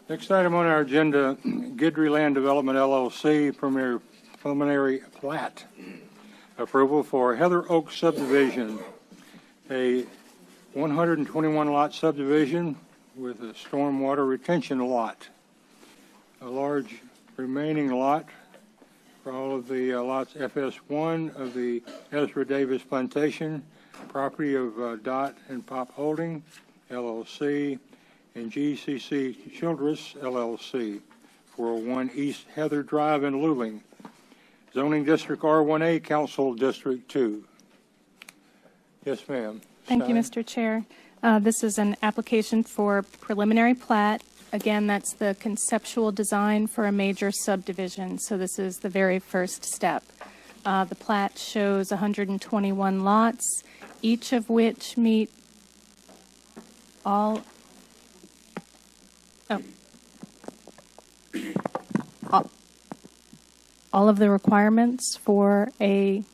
Next item on our agenda, Guidry Land Development LLC preliminary plat. Approval for Heather Oak Subdivision, a 121 lot subdivision with a stormwater retention lot. A large remaining lot for all of the lots FS1 of the Ezra Davis Plantation, property of Dot and Pop Holding, LLC, and GCC Childress, LLC, 401 East Heather Drive in Luling. Zoning District R1A, Council District 2. Yes, ma'am. Thank you, Mr. Chair. This is an application for preliminary plat. Again, that's the conceptual design for a major subdivision, so this is the very first step. The plat shows 121 lots, each of which meet all of the requirements for you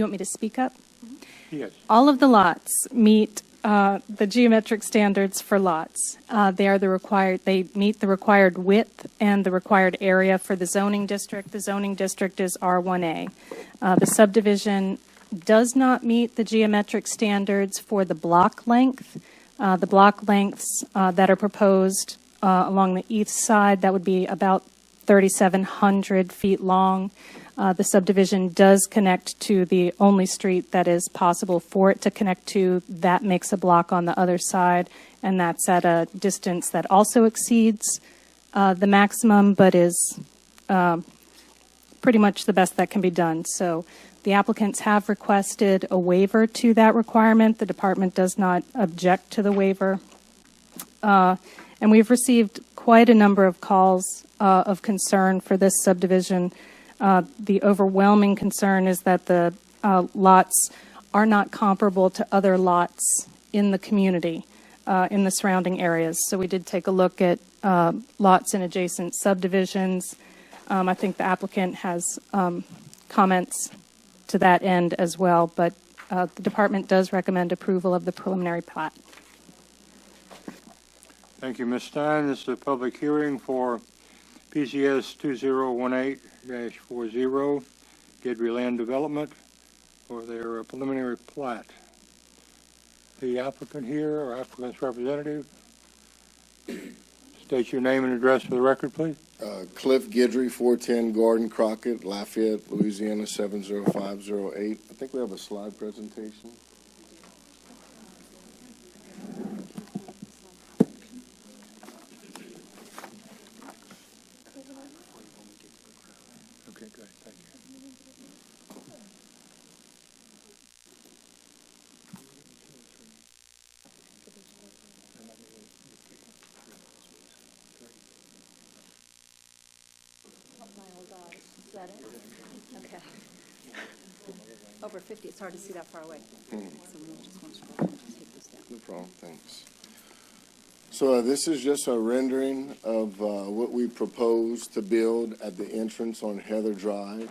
want me to speak up? Yes. All of the lots meet the geometric standards for lots. They meet the required width and the required area for the zoning district. The zoning district is R1A. The subdivision does not meet the geometric standards for the block length. The block lengths that are proposed along the east side, that would be about 3,700 feet long. The subdivision does connect to the only street that is possible for it to connect to. That makes a block on the other side, and that's at a distance that also exceeds the maximum, but is pretty much the best that can be done. So the applicants have requested a waiver to that requirement. The department does not object to the waiver. And we've received quite a number of calls of concern for this subdivision. The overwhelming concern is that the lots are not comparable to other lots in the community, in the surrounding areas. So we did take a look at lots in adjacent subdivisions. I think the applicant has comments to that end as well, but the department does recommend approval of the preliminary plat. Thank you, Ms. Stein. This is a public hearing for PCS 2018-40, Guidry Land Development, for their preliminary plat. The applicant here, or applicant's representative, state your name and address for the record, please. Cliff Guidry, 410 Gordon Crockett, Lafayette, Louisiana, 70508. I think we have a slide presentation. Okay, good. Thank you. Is that it? Okay. Over 50, it's hard to see that far away. So we'll just want to take this down. No problem, thanks. So this is just a rendering of what we propose to build at the entrance on Heather Drive.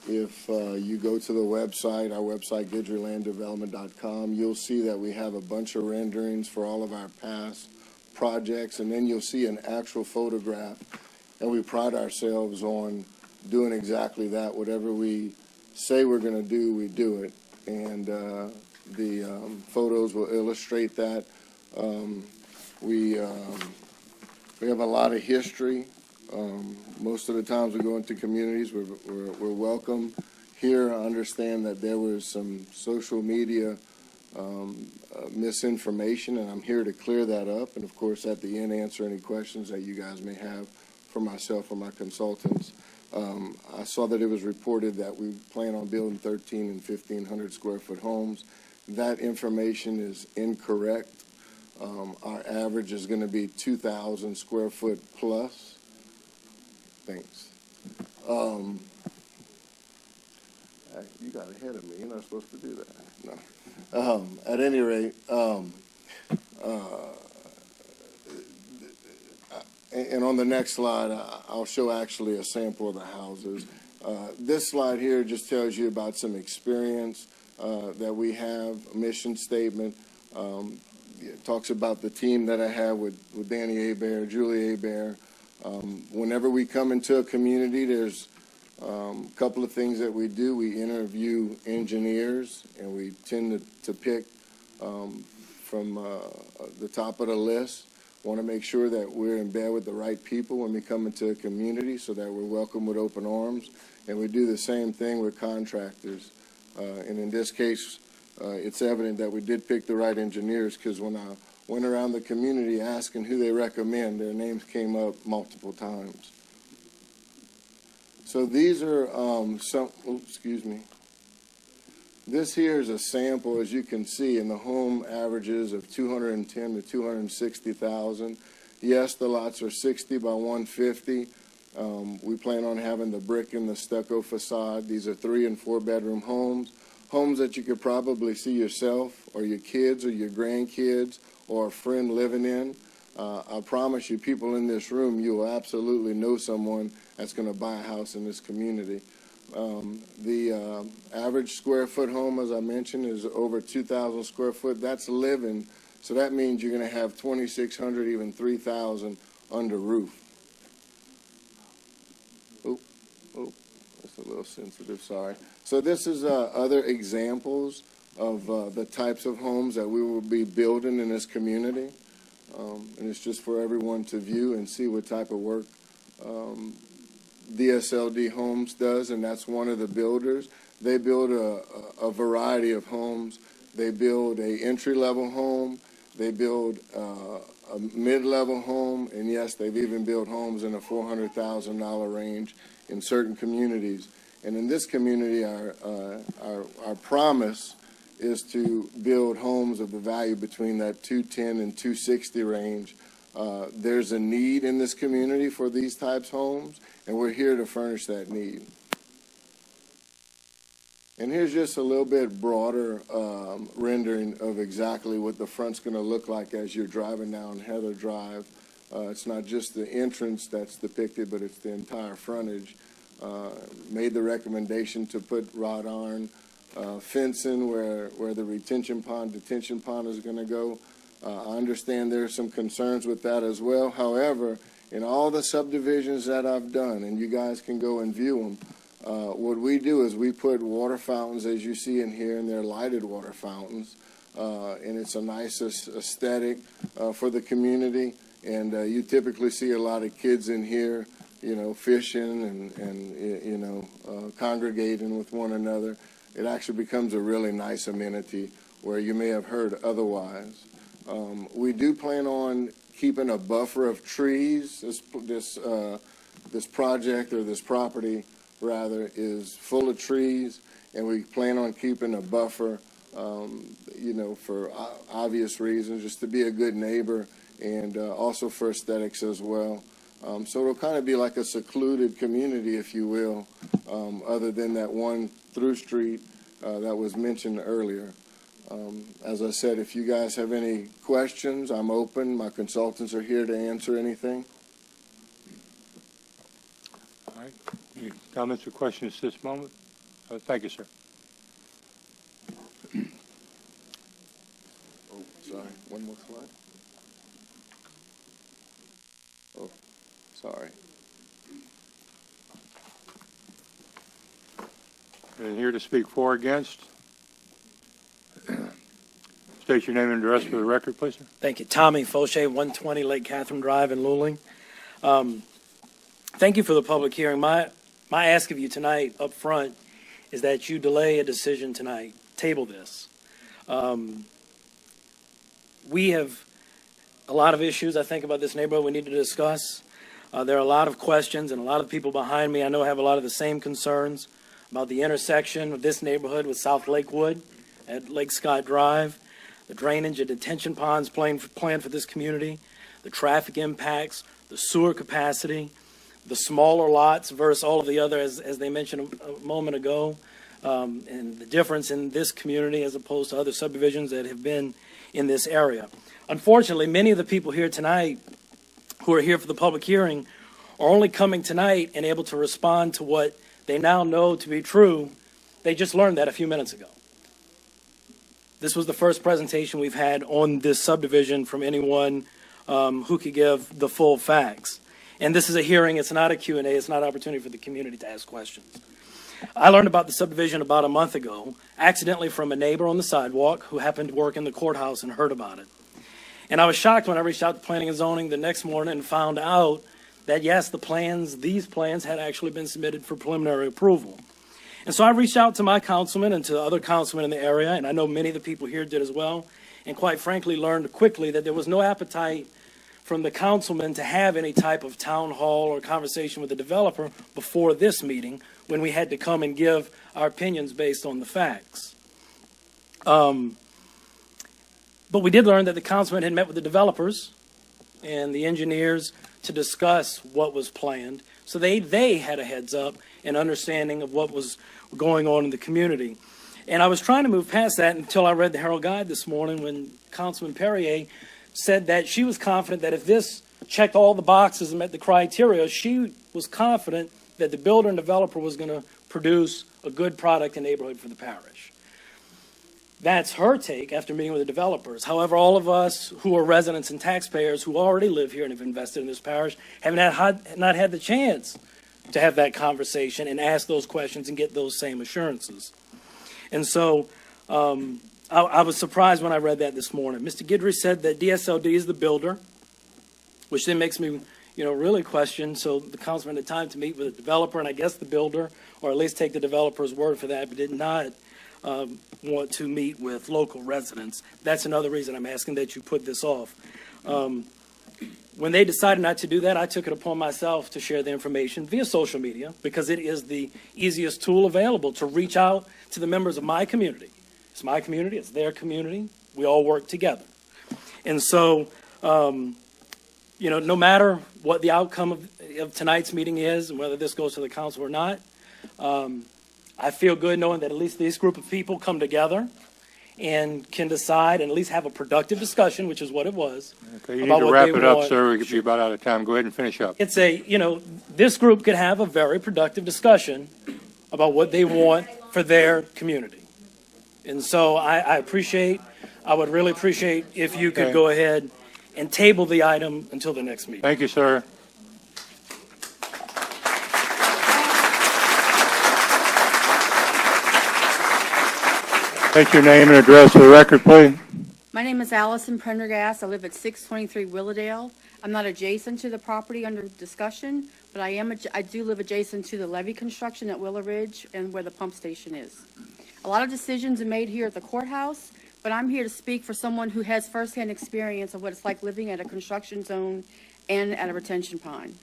If you go to the website, our website, guidrylanddevelopment.com, you'll see that we have a bunch of renderings for all of our past projects, and then you'll see an actual photograph. And we pride ourselves on doing exactly that. Whatever we say we're going to do, we do it. And the photos will illustrate that. We have a lot of history. Most of the times we go into communities, we're welcome. Here, I understand that there was some social media misinformation, and I'm here to clear that up. And of course, at the end, answer any questions that you guys may have for myself or my consultants. I saw that it was reported that we plan on building 13 and 1,500 square foot homes. That information is incorrect. Our average is going to be 2,000 square foot plus. Thanks. You got ahead of me. You're not supposed to do that. No. At any rate, and on the next slide, I'll show actually a sample of the houses. This slide here just tells you about some experience that we have, a mission statement. it talks about the team that I have with Danny Abear, Julie Abear. Whenever we come into a community, there's a couple of things that we do. We interview engineers, and we tend to pick from the top of the list. Want to make sure that we're in bed with the right people when we come into a community so that we're welcome with open arms. And we do the same thing with contractors. And in this case, it's evident that we did pick the right engineers, because when I went around the community asking who they recommend, their names came up multiple times. So these are excuse me. This here is a sample, as you can see, in the home averages of 210 to 260,000. Yes, the lots are 60 by 150. We plan on having the brick and the stucco facade. These are 3 and 4 bedroom homes that you could probably see yourself or your kids or your grandkids or a friend living in. I promise you, people in this room, you will absolutely know someone that's going to buy a house in this community. The average square foot home, as I mentioned, is over 2,000 square foot. That's living, so that means you're going to have 2,600, even 3,000 under roof. Oh, that's a little sensitive, sorry. So this is other examples of the types of homes that we will be building in this community. And it's just for everyone to view and see what type of work DSLD Homes does, and that's one of the builders. They build a variety of homes. They build a entry-level home. They build a mid-level home, and yes, they've even built homes in a $400,000 range in certain communities. And in this community, our promise is to build homes of the value between that 210 and 260 range. There's a need in this community for these types of homes, and we're here to furnish that need. And here's just a little bit broader rendering of exactly what the front's going to look like as you're driving down Heather Drive. It's not just the entrance that's depicted, but it's the entire frontage. Made the recommendation to put wrought iron fencing where the detention pond is going to go. I understand there are some concerns with that as well. However, in all the subdivisions that I've done, and you guys can go and view them, what we do is we put water fountains, as you see in here, and they're lighted water fountains. And it's a nice aesthetic for the community. And you typically see a lot of kids in here, you know, fishing and congregating with one another. It actually becomes a really nice amenity where you may have heard otherwise. We do plan on keeping a buffer of trees. This project, or this property rather, is full of trees, and we plan on keeping a buffer, for obvious reasons, just to be a good neighbor, and also for aesthetics as well. So it'll kind of be like a secluded community, if you will, other than that one through street that was mentioned earlier. As I said, if you guys have any questions, I'm open. My consultants are here to answer anything. All right. Any comments or questions at this moment? Thank you, sir. Oh, sorry. One more slide. Oh, sorry. And here to speak for or against? State your name and address for the record, please, sir. Thank you. Tommy Fauché, 120 Lake Catherine Drive in Luling. Thank you for the public hearing. My ask of you tonight up front is that you delay a decision tonight. Table this. We have a lot of issues, I think, about this neighborhood we need to discuss. There are a lot of questions, and a lot of people behind me I know have a lot of the same concerns about the intersection of this neighborhood with South Lakewood at Lake Scott Drive, the drainage and detention ponds planned for this community, the traffic impacts, the sewer capacity, the smaller lots versus all of the other, as they mentioned a moment ago, and the difference in this community as opposed to other subdivisions that have been in this area. Unfortunately, many of the people here tonight who are here for the public hearing are only coming tonight and able to respond to what they now know to be true. They just learned that a few minutes ago. This was the first presentation we've had on this subdivision from anyone who could give the full facts. And this is a hearing, it's not a Q&A, it's not an opportunity for the community to ask questions. I learned about the subdivision about a month ago, accidentally from a neighbor on the sidewalk who happened to work in the courthouse and heard about it. And I was shocked when I reached out to Planning and Zoning the next morning and found out that, yes, these plans had actually been submitted for preliminary approval. And so I reached out to my councilman and to other councilmen in the area, and I know many of the people here did as well, and quite frankly learned quickly that there was no appetite from the councilman to have any type of town hall or conversation with the developer before this meeting, when we had to come and give our opinions based on the facts. But we did learn that the councilman had met with the developers and the engineers to discuss what was planned. So they had a heads up and understanding of what was going on in the community. And I was trying to move past that until I read the Herald Guide this morning when Councilman Perrier said that she was confident that if this checked all the boxes and met the criteria, she was confident that the builder and developer was going to produce a good product and neighborhood for the parish. That's her take after meeting with the developers. However, all of us who are residents and taxpayers who already live here and have invested in this parish have not had the chance to have that conversation and ask those questions and get those same assurances. And so I was surprised when I read that this morning. Mr. Guidry said that DSLD is the builder, which then makes me really question. So the councilman had time to meet with the developer and I guess the builder, or at least take the developer's word for that, but did not want to meet with local residents. That's another reason I'm asking that you put this off. When they decided not to do that, I took it upon myself to share the information via social media because it is the easiest tool available to reach out to the members of my community. It's my community, it's their community. We all work together. And so, no matter what the outcome of tonight's meeting is and whether this goes to the council or not, I feel good knowing that at least this group of people come together and can decide and at least have a productive discussion, which is what it was. Okay, you need to wrap it up, sir. We could be about out of time. Go ahead and finish up. It's this group could have a very productive discussion about what they want for their community. And so I would really appreciate if you could go ahead and table the item until the next meeting. Thank you, sir. Take your name and address for the record, please. My name is Allison Prendergast. I live at 623 Willowdale. I'm not adjacent to the property under discussion, but I do live adjacent to the levee construction at Willow Ridge and where the pump station is. A lot of decisions are made here at the courthouse, but I'm here to speak for someone who has firsthand experience of what it's like living at a construction zone and at a retention pond.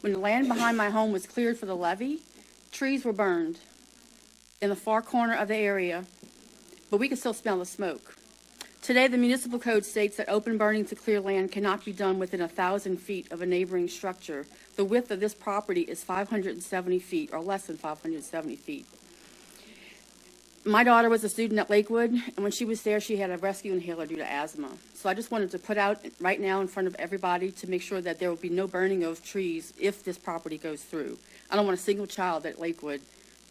When the land behind my home was cleared for the levee, trees were burned in the far corner of the area, but we could still smell the smoke. Today, the municipal code states that open burning to clear land cannot be done within 1,000 feet of a neighboring structure. The width of this property is 570 feet, or less than 570 feet. My daughter was a student at Lakewood, and when she was there, she had a rescue inhaler due to asthma. So I just wanted to put out right now in front of everybody to make sure that there will be no burning of trees if this property goes through. I don't want a single child at Lakewood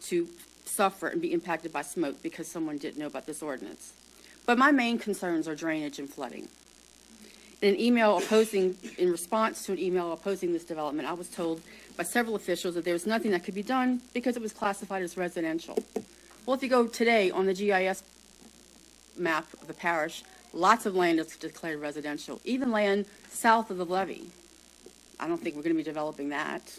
to suffer and be impacted by smoke because someone didn't know about this ordinance. But my main concerns are drainage and flooding. In response to an email opposing this development, I was told by several officials that there was nothing that could be done because it was classified as residential. Well, if you go today on the GIS map of the parish, lots of land is declared residential, even land south of the levee. I don't think we're going to be developing that.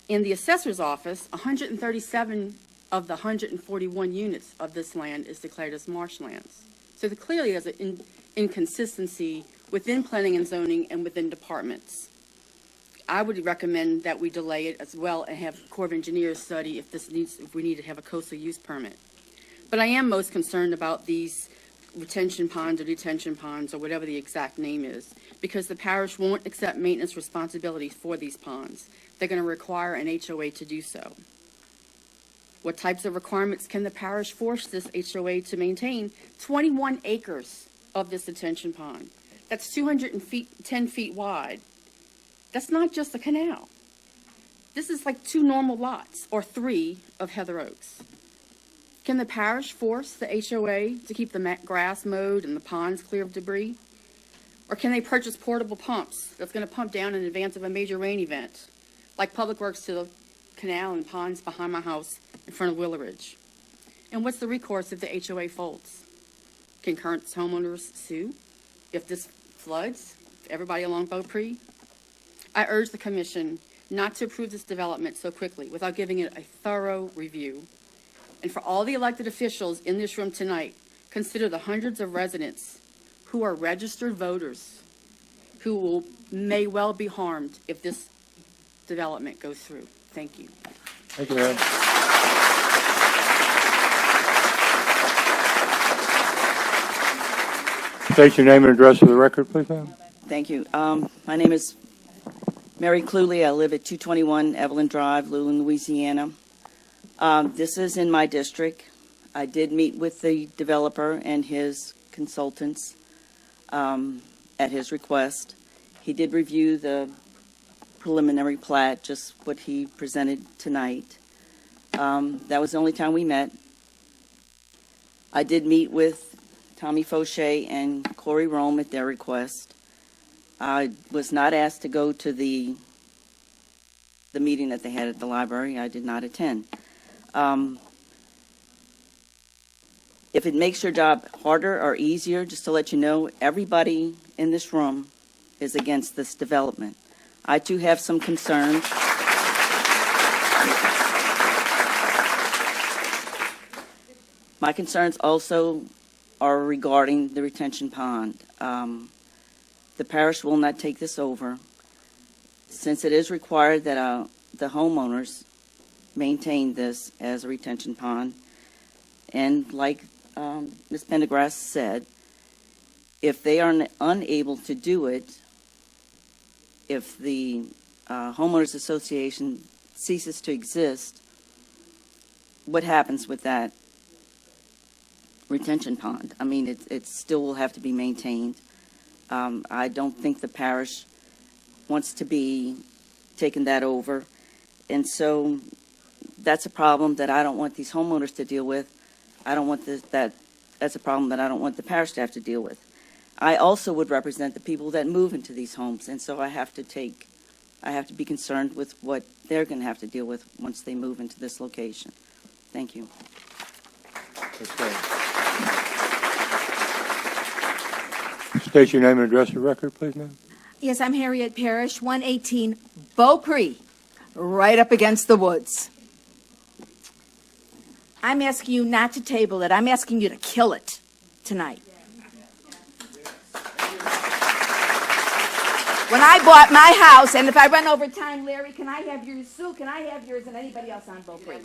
In the assessor's office, 137 of the 141 units of this land is declared as marshlands. So clearly there's an inconsistency within planning and zoning and within departments. I would recommend that we delay it as well and have Corps of Engineers study if we need to have a coastal use permit. But I am most concerned about these retention ponds or detention ponds or whatever the exact name is, because the parish won't accept maintenance responsibilities for these ponds. They're going to require an HOA to do so. What types of requirements can the parish force this HOA to maintain? 21 acres of this detention pond. That's 210 feet wide. That's not just a canal. This is like 2 normal lots or 3 of Heather Oaks. Can the parish force the HOA to keep the grass mowed and the ponds clear of debris? Or can they purchase portable pumps that's going to pump down in advance of a major rain event, like Public Works to the canal and ponds behind my house in front of Willow Ridge? And what's the recourse if the HOA folds? Can current homeowners sue if this floods everybody along Beaupre? I urge the commission not to approve this development so quickly without giving it a thorough review. And for all the elected officials in this room tonight, consider the hundreds of residents who are registered voters who may well be harmed if this development goes through. Thank you. Thank you, ma'am. State your name and address for the record, please, ma'am. Thank you. My name is Mary Cluley. I live at 221 Evelyn Drive, Luling, Louisiana. This is in my district. I did meet with the developer and his consultants at his request. He did review the preliminary plat, just what he presented tonight. That was the only time we met. I did meet with Tommy Fauché and Corey Rome at their request. I was not asked to go to the meeting that they had at the library. I did not attend. If it makes your job harder or easier, just to let you know, everybody in this room is against this development. I too have some concerns. My concerns also are regarding the retention pond. The parish will not take this over. Since it is required that the homeowners maintain this as a retention pond, and like Ms. Pendergrass said, if they are unable to do it, if the homeowners association ceases to exist, what happens with that retention pond? I mean, it still will have to be maintained. I don't think the parish wants to be taking that over. And so that's a problem that I don't want these homeowners to deal with. I don't want that's a problem that I don't want the parish to have to deal with. I also would represent the people that move into these homes, and so I have to be concerned with what they're going to have to deal with once they move into this location. Thank you. State your name and address for the record, please, ma'am. Yes, I'm Harriet Parish, 118 Beaupre, right up against the woods. I'm asking you not to table it. I'm asking you to kill it tonight. When I bought my house, and if I run over time, Larry, can I have yours? Sue, can I have yours and anybody else on Beaupre?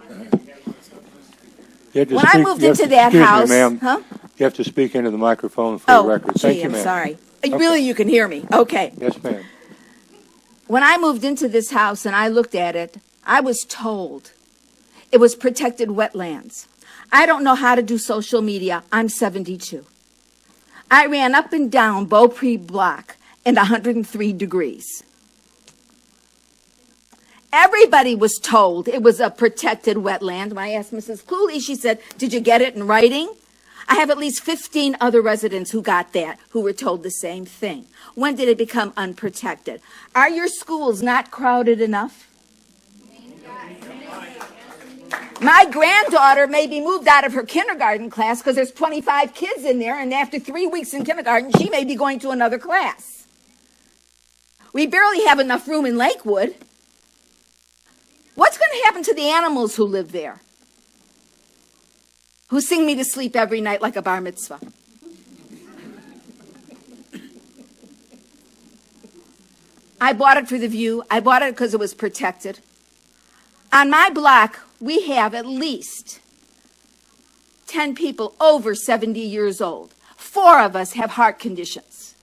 When I moved into that house, huh? You have to speak into the microphone for the record. Thank you, I'm ma'am. sorry. Okay. Really, you can hear me. Okay. Yes, ma'am. When I moved into this house and I looked at it, I was told it was protected wetlands. I don't know how to do social media. I'm 72. I ran up and down Beaupre block in 103 degrees. Everybody was told it was a protected wetland. When I asked Mrs. Cooley, she said, "Did you get it in writing?" I have at least 15 other residents who got that, who were told the same thing. When did it become unprotected? Are your schools not crowded enough? My granddaughter may be moved out of her kindergarten class because there's 25 kids in there, and after 3 weeks in kindergarten, she may be going to another class. We barely have enough room in Lakewood. What's going to happen to the animals who live there? Who sing me to sleep every night like a bar mitzvah? I bought it for the view. I bought it because it was protected. On my block, we have at least 10 people over 70 years old. 4 of us have heart conditions,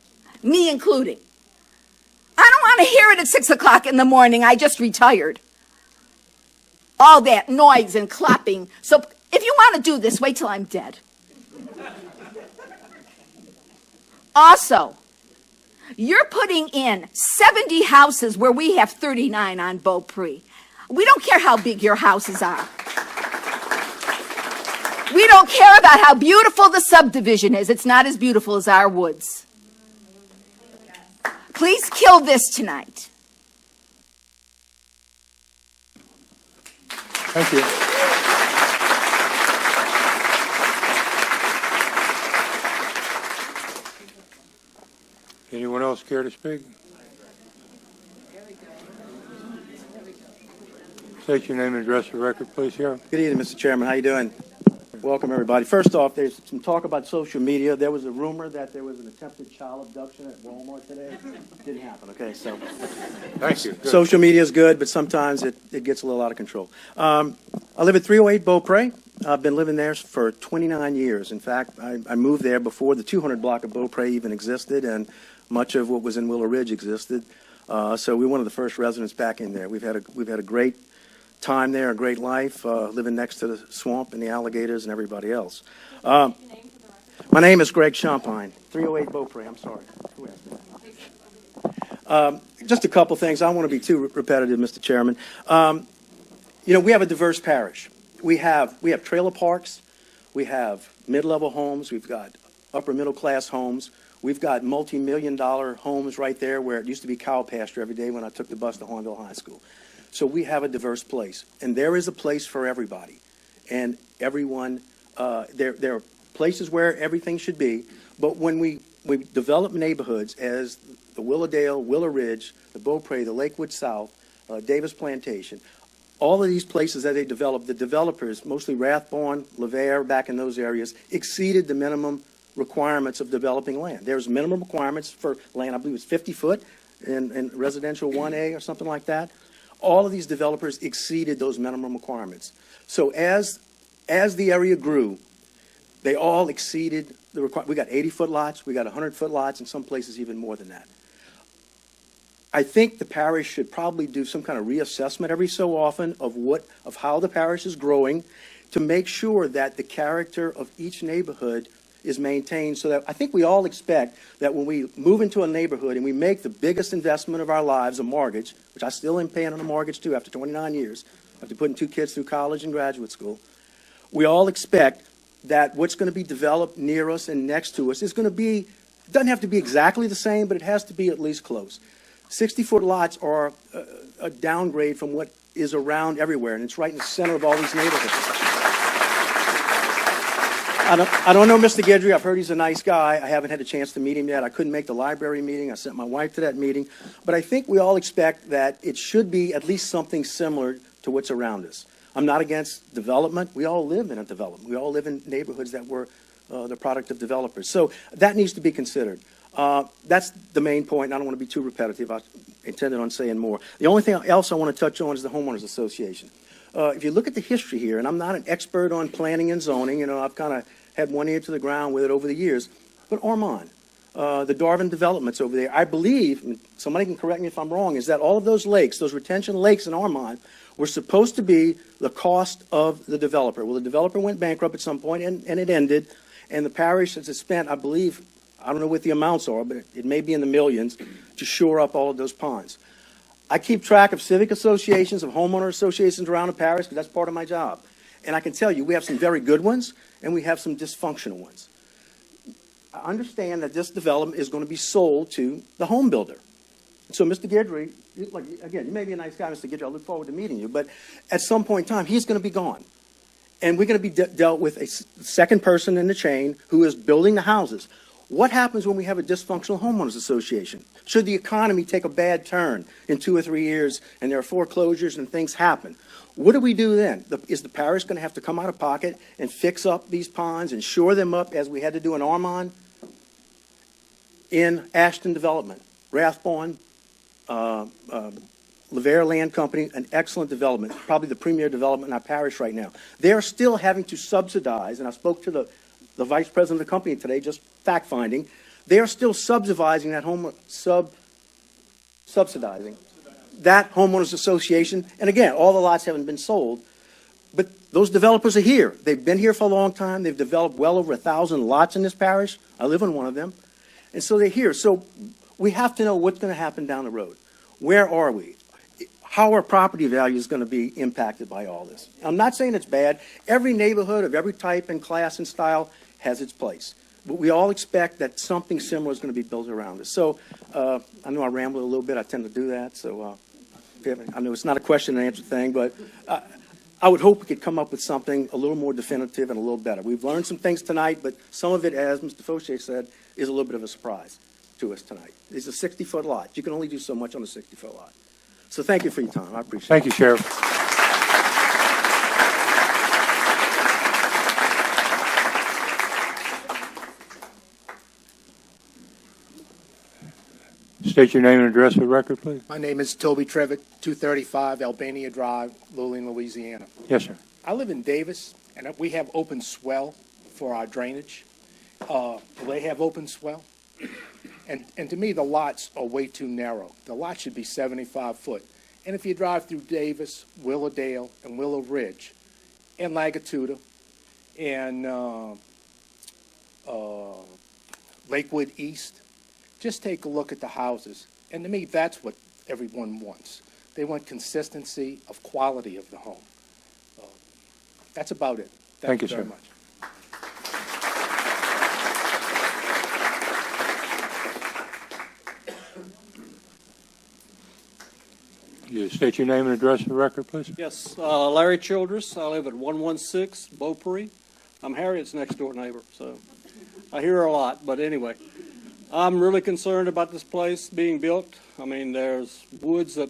me including. I don't want to hear it at 6 o'clock in the morning. I just retired. All that noise and clapping. So if you want to do this, wait till I'm dead. Also, you're putting in 70 houses where we have 39 on Beaupre. We don't care how big your houses are. We don't care about how beautiful the subdivision is. It's not as beautiful as our woods. Please kill this tonight. Thank you. Anyone else care to speak? State your name and address for the record, please, here. Good evening, Mr. Chairman. How you doing? Welcome, everybody. First off, there's some talk about social media. There was a rumor that there was an attempted child abduction at Walmart today. Didn't happen, okay? So, Thank you. Good. social media is good, but sometimes it gets a little out of control. I live at 308 Beaupre. I've been living there for 29 years. In fact, I moved there before the 200 block of Beaupre even existed, and much of what was in Willow Ridge existed. So we're one of the first residents back in there. We've had a great time there, a great life, living next to the swamp and the alligators and everybody else. My name is Greg Champagne, 308 Beaupre. I'm sorry. Just a couple things. I don't want to be too repetitive, Mr. Chairman. You know, we have a diverse parish. We have trailer parks. We have mid-level homes. We've got upper middle-class homes. We've got multi-million-dollar homes right there where it used to be cow pasture every day when I took the bus to Hornville High School. So we have a diverse place, and there is a place for everybody, and everyone. There are places where everything should be, but when we develop neighborhoods as the Willowdale, Willow Ridge, the Beaupre, the Lakewood South, Davis Plantation, all of these places that they develop, the developers, mostly Rathbone, Levere, back in those areas, exceeded the minimum requirements of developing land. There's minimum requirements for land. I believe it's 50 foot in residential 1A or something like that. All of these developers exceeded those minimum requirements. So as the area grew, they all exceeded the requirement. We got 80-foot lots, we got 100-foot lots, in some places even more than that. I think the parish should probably do some kind of reassessment every so often of how the parish is growing to make sure that the character of each neighborhood is maintained, so that I think we all expect that when we move into a neighborhood and we make the biggest investment of our lives, a mortgage, which I still am paying on a mortgage too after 29 years, after putting 2 kids through college and graduate school, we all expect that what's going to be developed near us and next to us is going to be, it doesn't have to be exactly the same, but it has to be at least close. 60-foot lots are a downgrade from what is around everywhere, and it's right in the center of all these neighborhoods. I don't know Mr. Guidry. I've heard he's a nice guy. I haven't had a chance to meet him yet. I couldn't make the library meeting. I sent my wife to that meeting. But I think we all expect that it should be at least something similar to what's around us. I'm not against development. We all live in a development. We all live in neighborhoods that were the product of developers. So that needs to be considered. That's the main point, and I don't want to be too repetitive. I intended on saying more. The only thing else I want to touch on is the Homeowners Association. If you look at the history here, and I'm not an expert on planning and zoning, you know, I've kind of had one ear to the ground with it over the years, but Ormond, the Darvin developments over there, I believe, and somebody can correct me if I'm wrong, is that all of those lakes, those retention lakes in Ormond, were supposed to be the cost of the developer. Well, the developer went bankrupt at some point, and it ended, and the parish has spent, I believe, I don't know what the amounts are, but it may be in the millions, to shore up all of those ponds. I keep track of civic associations, of homeowner associations around the parish, because that's part of my job. And I can tell you, we have some very good ones, and we have some dysfunctional ones. I understand that this development is going to be sold to the home builder. So, Mr. Guidry, like, again, you may be a nice guy, Mr. Guidry. I look forward to meeting you. But at some point in time, he's going to be gone. And we're going to be dealt with a second person in the chain who is building the houses. What happens when we have a dysfunctional homeowners association? Should the economy take a bad turn in 2 or 3 years and there are foreclosures and things happen? What do we do then? Is the parish going to have to come out of pocket and fix up these ponds and shore them up as we had to do in Ormond? In Ashton Development, Rathbone, Levere Land Company, an excellent development, probably the premier development in our parish right now. They're still having to subsidize, and I spoke to the vice president of the company today, just fact-finding, they are still subsidizing that subsidizing that homeowners association. And again, all the lots haven't been sold, but those developers are here. They've been here for a long time. They've developed well over 1,000 lots in this parish. I live in one of them. And so they're here. So we have to know what's going to happen down the road. Where are we? how our property value is going to be impacted by all this. I'm not saying it's bad. Every neighborhood of every type and class and style has its place. But we all expect that something similar is going to be built around us. So I know I ramble a little bit. I tend to do that. So I know it's not a question and answer thing, but I would hope we could come up with something a little more definitive and a little better. We've learned some things tonight, but some of it, as Mr. Fauché said, is a little bit of a surprise to us tonight. It's a 60-foot lot. You can only do so much on a 60-foot lot. So thank you for your time. I appreciate it. Thank you, Sheriff. State your name and address for the record, please. My name is Toby Trevick, 235 Albania Drive, Luling, Louisiana. Yes, sir. I live in Davis, and we have open swell for our drainage. Do they have open swell? And to me, the lots are way too narrow. The lot should be 75 foot. And if you drive through Davis, Willowdale, and Willow Ridge, and Lagatuda, and Lakewood East, just take a look at the houses. And to me, that's what everyone wants. They want consistency of quality of the home. That's about it. Thank you, very sir. much. You state your name and address for the record, please. Yes, Larry Childress. I live at 116 Beaupre. I'm Harriet's next door neighbor, so I hear her a lot. But anyway, I'm really concerned about this place being built. I mean, there's woods that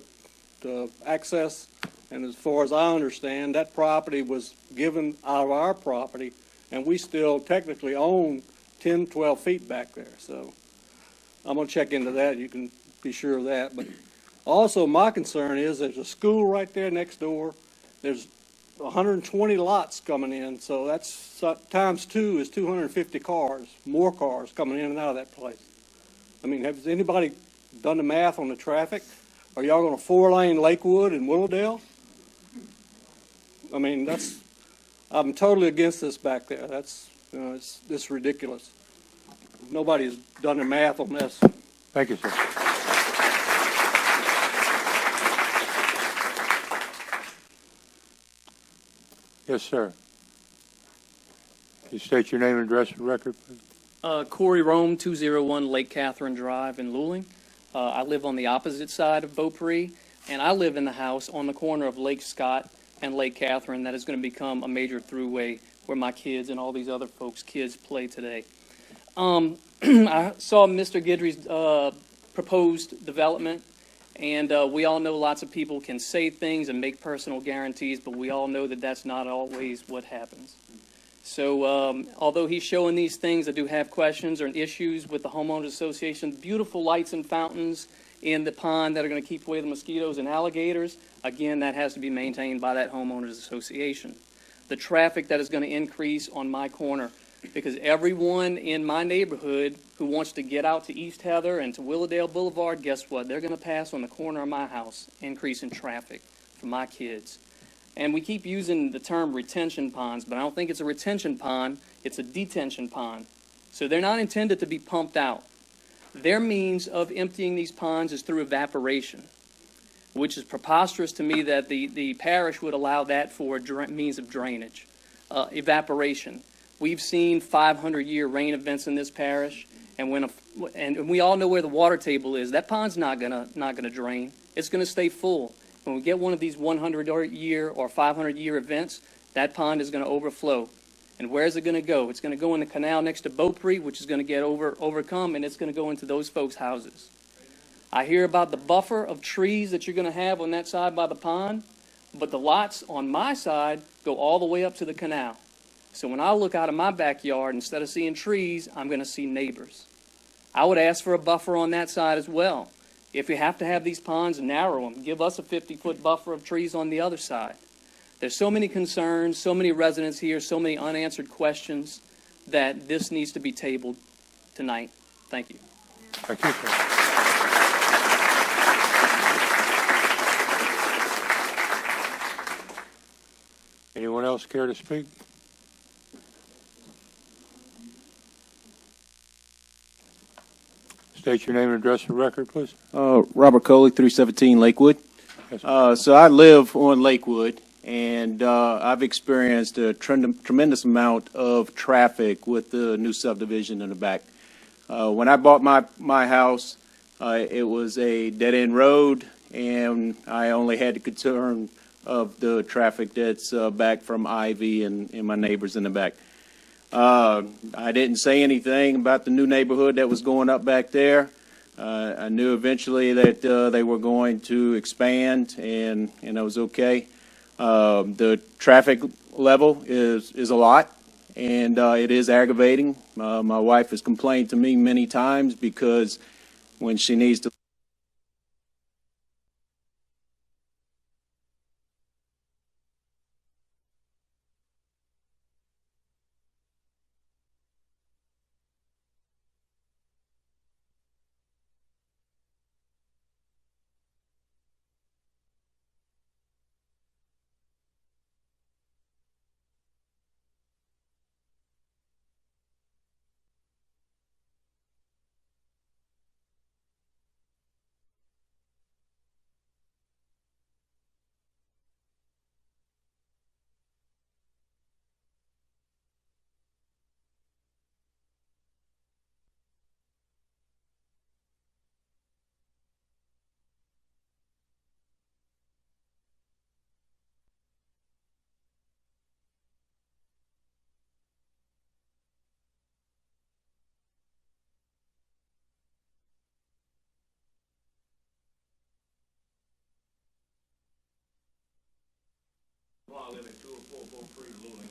access, and as far as I understand, that property was given out of our property, and we still technically own 10, 12 feet back there. So I'm going to check into that. You can be sure of that. But also, my concern is there's a school right there next door. There's 120 lots coming in, so that's times 2 is 250 cars, more cars coming in and out of that place. I mean, has anybody done the math on the traffic? Are y'all going to 4-lane Lakewood and Willowdale? I mean, I'm totally against this back there. It's ridiculous. Nobody's done the math on this. Thank you, sir. Yes, sir. You state your name and address for the record, please. Corey Rome, 201 Lake Catherine Drive in Luling. I live on the opposite side of Beaupre, and I live in the house on the corner of Lake Scott and Lake Catherine that is going to become a major throughway where my kids and all these other folks' kids play today. I saw Mr. Guidry's proposed development, and we all know lots of people can say things and make personal guarantees, but we all know that that's not always what happens. So although he's showing these things, I do have questions or issues with the homeowners association. Beautiful lights and fountains in the pond that are going to keep away the mosquitoes and alligators. Again, that has to be maintained by that homeowners association. The traffic that is going to increase on my corner, because everyone in my neighborhood who wants to get out to East Heather and to Willowdale Boulevard, guess what? They're going to pass on the corner of my house, increase in traffic for my kids. And we keep using the term retention ponds, but I don't think it's a retention pond, it's a detention pond. So they're not intended to be pumped out. Their means of emptying these ponds is through evaporation, which is preposterous to me that the parish would allow that for means of drainage. Evaporation. We've seen 500-year rain events in this parish, and and we all know where the water table is. That pond's not gonna drain. It's gonna stay full. When we get one of these 100-year or 500-year events, that pond is going to overflow. And where is it going to go? It's going to go in the canal next to Beaupre, which is going to get overcome, and it's going to go into those folks' houses. I hear about the buffer of trees that you're going to have on that side by the pond, but the lots on my side go all the way up to the canal. So when I look out of my backyard, instead of seeing trees, I'm going to see neighbors. I would ask for a buffer on that side as well. If you have to have these ponds, narrow them. Give us a 50-foot buffer of trees on the other side. There's so many concerns, so many residents here, so many unanswered questions that this needs to be tabled tonight. Thank you. Thank you, sir. Anyone else care to speak? State your name and address for the record, please. Robert Coley, 317 Lakewood. So I live on Lakewood, and I've experienced a tremendous amount of traffic with the new subdivision in the back. When I bought my house, it was a dead-end road, and I only had the concern of the traffic that's back from Ivy and my neighbors in the back. I didn't say anything about the new neighborhood that was going up back there. I knew eventually that they were going to expand, and it was okay. The traffic level is a lot, and it is aggravating. My wife has complained to me many times because when she needs to I live at 204 Beaupre, Luling.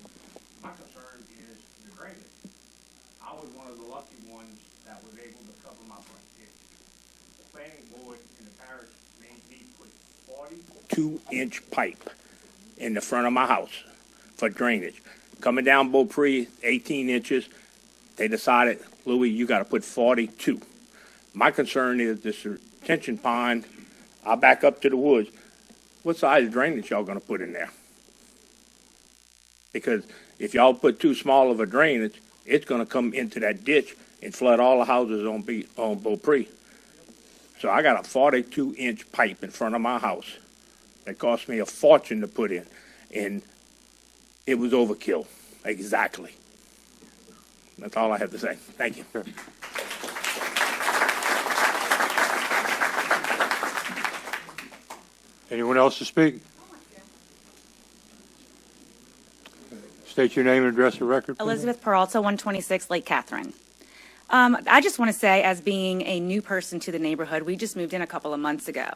My concern is the drainage. I was one of the lucky ones that was able to cover my front ditch. The planning board in the parish made me put 42-inch pipe in the front of my house for drainage. Coming down Beaupre, 18 inches, they decided, Louis, you got to put 42. My concern is this retention pond, I'll back up to the woods. What size drainage y'all going to put in there? Because if y'all put too small of a drainage, it's going to come into that ditch and flood all the houses on Beaupre. So I got a 42-inch pipe in front of my house that cost me a fortune to put in, and it was overkill. Exactly. That's all I have to say. Thank you. Sure. Anyone else to speak? State your name and address for record, please. Elizabeth Peralta, 126 Lake Catherine. I just want to say, as being a new person to the neighborhood, we just moved in a couple of months ago.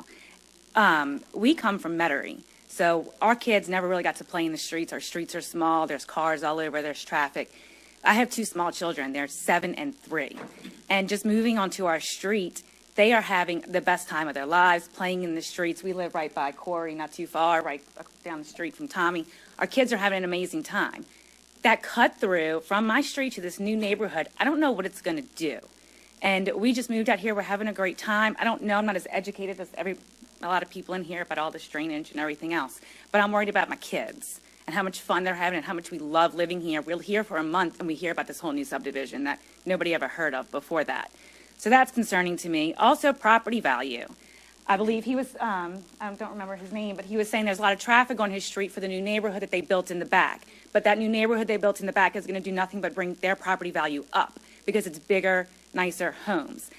We come from Metairie, so our kids never really got to play in the streets. Our streets are small. There's cars all over. There's traffic. I have two small children. They're 7 and 3. And just moving onto our street, they are having the best time of their lives playing in the streets. We live right by Corey, not too far, right down the street from Tommy. Our kids are having an amazing time. That cut through from my street to this new neighborhood, I don't know what it's going to do. And we just moved out here. We're having a great time. I don't know. I'm not as educated as a lot of people in here about all this drainage and everything else. But I'm worried about my kids and how much fun they're having and how much we love living here. We're here for a month and we hear about this whole new subdivision that nobody ever heard of before that. So that's concerning to me. Also, property value. I believe he was, I don't remember his name, but he was saying there's a lot of traffic on his street for the new neighborhood that they built in the back. But that new neighborhood they built in the back is going to do nothing but bring their property value up because it's bigger, nicer homes.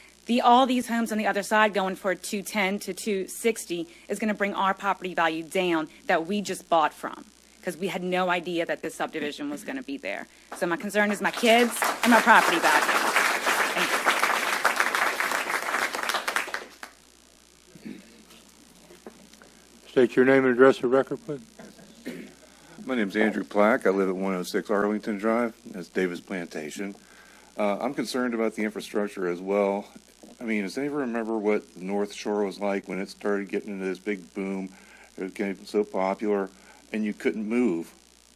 All these homes on the other side going for 210 to 260 is going to bring our property value down that we just bought from because we had no idea that this subdivision was going to be there. So my concern is my kids and my property value. Thank you. State your name and address for record, please. My name is Andrew Plack. I live at 106 Arlington Drive. That's Davis Plantation. I'm concerned about the infrastructure as well. I mean, does anybody remember what the North Shore was like when it started getting into this big boom? It became so popular, and you couldn't move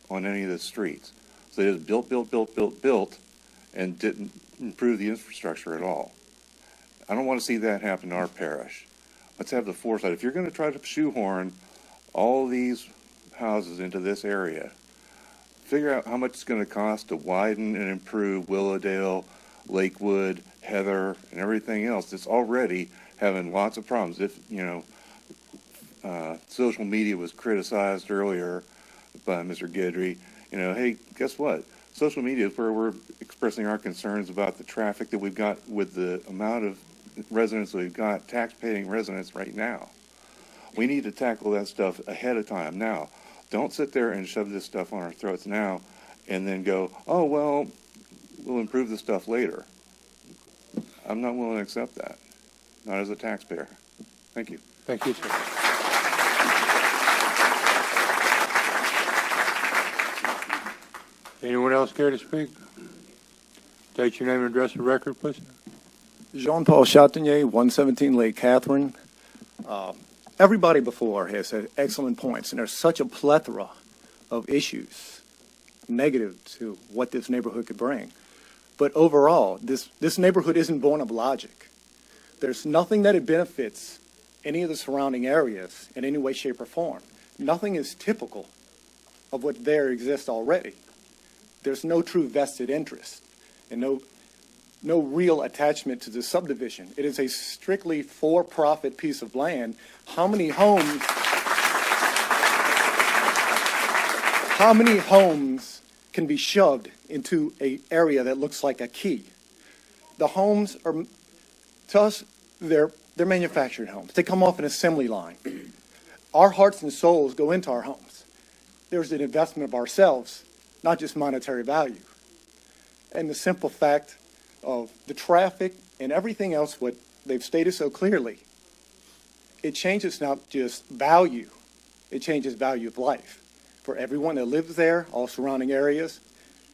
on any of the streets. So they just built, and didn't improve the infrastructure at all. I don't want to see that happen in our parish. Let's have the foresight. If you're going to try to shoehorn all these houses into this area, figure out how much it's going to cost to widen and improve Willowdale, Lakewood, Heather, and everything else that's already having lots of problems. If, you know, social media was criticized earlier by Mr. Guidry. Hey, guess what? Social media is where we're expressing our concerns about the traffic that we've got with the amount of residents we've got, tax-paying residents right now. We need to tackle that stuff ahead of time now. Don't sit there and shove this stuff on our throats now and then go, oh, well, we'll improve the stuff later. I'm not willing to accept that, not as a taxpayer. Thank you. Thank you, sir. Anyone else care to speak? State your name and address for the record, please. Jean-Paul Chatinier, 117 Lake Catherine. Everybody before has said excellent points, and there's such a plethora of issues negative to what this neighborhood could bring. But overall, this neighborhood isn't born of logic. There's nothing that it benefits any of the surrounding areas in any way, shape, or form. Nothing is typical of what there exists already. There's no true vested interest and no real attachment to the subdivision. It is a strictly for-profit piece of land. How many homes can be shoved into an area that looks like a key? The homes are, to us, they're manufactured homes. They come off an assembly line. Our hearts and souls go into our homes. There's an investment of ourselves, not just monetary value. And the simple fact of the traffic and everything else, what they've stated so clearly, it changes not just value, it changes value of life for everyone that lives there, all surrounding areas,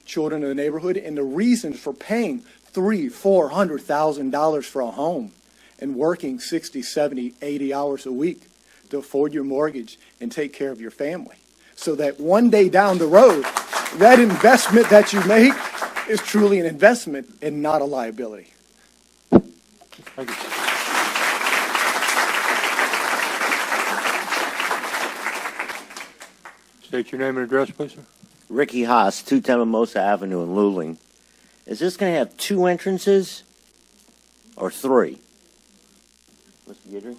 children in the neighborhood, and the reasons for paying $300,000-$400,000 for a home and working 60, 70, 80 hours a week to afford your mortgage and take care of your family. So that one day down the road, that investment that you make is truly an investment and not a liability. Thank you. State your name and address, please, sir. Ricky Haas, 210 Mimosa Avenue in Luling. Is this going to have 2 entrances or 3? Mr. Guidry?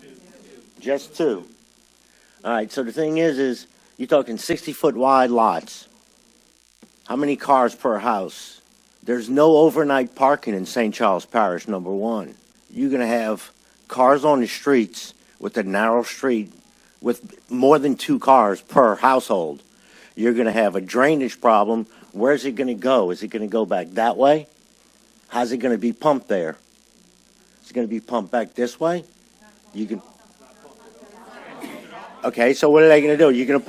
Just 2. All right, so the thing is you're talking 60-foot wide lots. How many cars per house? There's no overnight parking in St. Charles Parish, number 1. You're going to have cars on the streets with a narrow street with more than 2 cars per household. You're going to have a drainage problem. Where's it going to go? Is it going to go back that way? How's it going to be pumped there? Is it going to be pumped back this way? You can. Okay, so what are they going to do? You're going to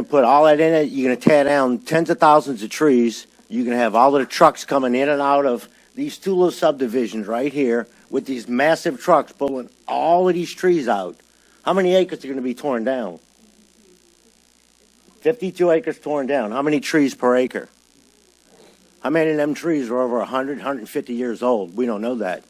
put all that in it. You're going to tear down tens of thousands of trees. You're going to have all of the trucks coming in and out of these 2 little subdivisions right here with these massive trucks pulling all of these trees out. How many acres are going to be torn down? 52 acres torn down. How many trees per acre? How many of them trees are over 100, 150 years old? We don't know that.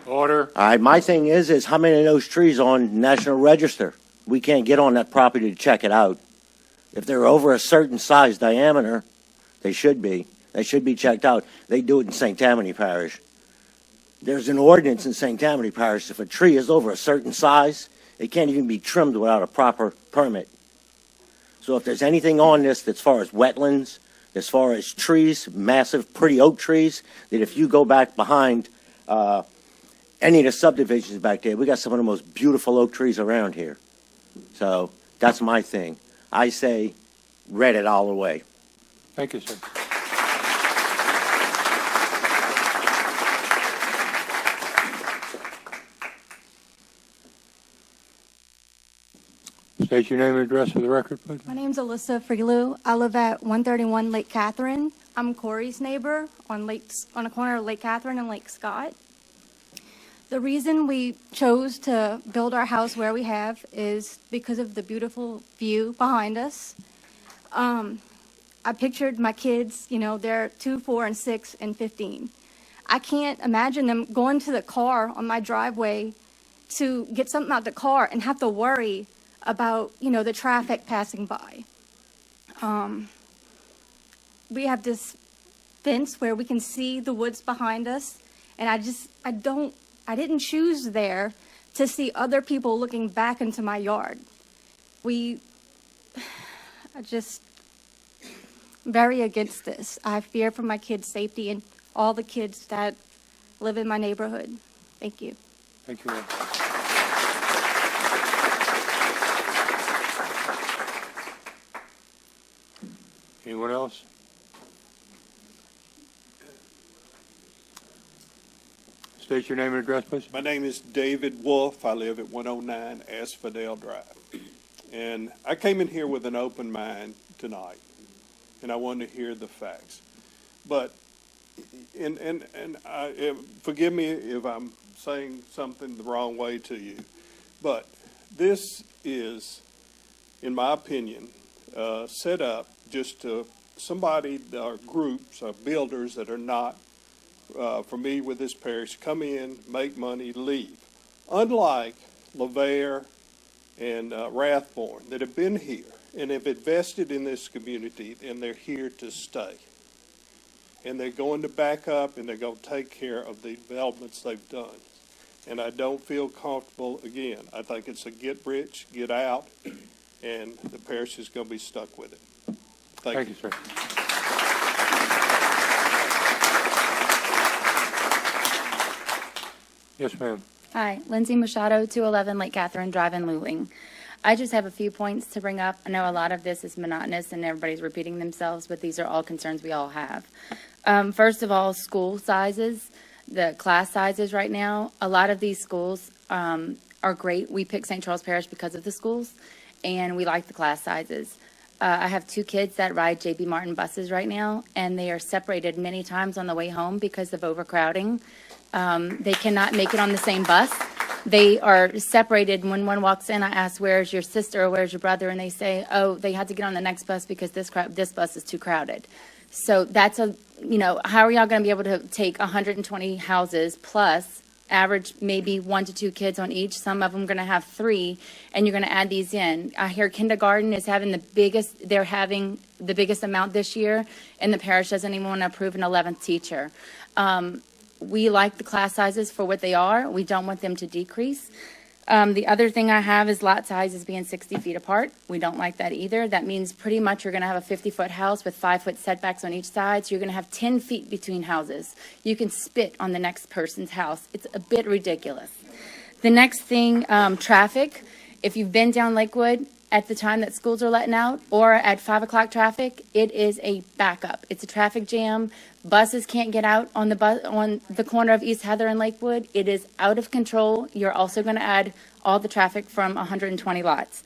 Order. All right, my thing is how many of those trees are on National Register? We can't get on that property to check it out. If they're over a certain size diameter, they should be. They should be checked out. They do it in St. Tammany Parish. There's an ordinance in St. Tammany Parish. If a tree is over a certain size, it can't even be trimmed without a proper permit. So if there's anything on this as far as wetlands, as far as trees, massive, pretty oak trees, that if you go back behind any of the subdivisions back there, we got some of the most beautiful oak trees around here. So that's my thing. I say red it all the way. Thank you, sir. State your name and address for the record, please. My name's Alyssa Freelou. I live at 131 Lake Catherine. I'm Corey's neighbor on the corner of Lake Catherine and Lake Scott. The reason we chose to build our house where we have is because of the beautiful view behind us. I pictured my kids, they're 2, 4, and 6, and 15. I can't imagine them going to the car on my driveway to get something out the car and have to worry about, the traffic passing by. We have this fence where we can see the woods behind us, and I I didn't choose there to see other people looking back into my yard. I just very against this. I fear for my kids' safety and all the kids that live in my neighborhood. Thank you. Thank you, ma'am. Anyone else? State your name and address, please. My name is David Wolf. I live at 109 Asphodel Drive. And I came in here with an open mind tonight, and I wanted to hear the facts. But, forgive me if I'm saying something the wrong way to you, but this is, in my opinion, set up just to somebody or groups or builders that are not familiar with this parish come in, make money, leave. Unlike LaVare and Rathborn that have been here and have invested in this community, and they're here to stay. And they're going to back up and they're going to take care of the developments they've done. And I don't feel comfortable, again, I think it's a get rich, get out, and the parish is going to be stuck with it. Thank you, sir. Yes, ma'am. Hi, Lindsay Machado, 211 Lake Catherine Drive in Luling. I just have a few points to bring up. I know a lot of this is monotonous and everybody's repeating themselves, but these are all concerns we all have. First of all, school sizes, the class sizes right now. A lot of these schools are great. We picked St. Charles Parish because of the schools, and we like the class sizes. I have two kids that ride J.B. Martin buses right now, and they are separated many times on the way home because of overcrowding. They cannot make it on the same bus. They are separated. When one walks in, I ask, where's your sister or where's your brother? And they say, oh, they had to get on the next bus because this bus is too crowded. So that's how are y'all going to be able to take 120 houses plus average maybe 1 to 2 kids on each? Some of them are going to have 3, and you're going to add these in. I hear kindergarten is having they're having the biggest amount this year, and the parish doesn't even want to approve an 11th teacher. We like the class sizes for what they are. We don't want them to decrease. The other thing I have is lot sizes being 60 feet apart. We don't like that either. That means pretty much you're going to have a 50-foot house with 5-foot setbacks on each side. So you're going to have 10 feet between houses. You can spit on the next person's house. It's a bit ridiculous. The next thing, traffic. If you've been down Lakewood at the time that schools are letting out or at 5 o'clock traffic, it is a backup. It's a traffic jam. Buses can't get out on the corner of East Heather and Lakewood. It is out of control. You're also going to add all the traffic from 120 lots.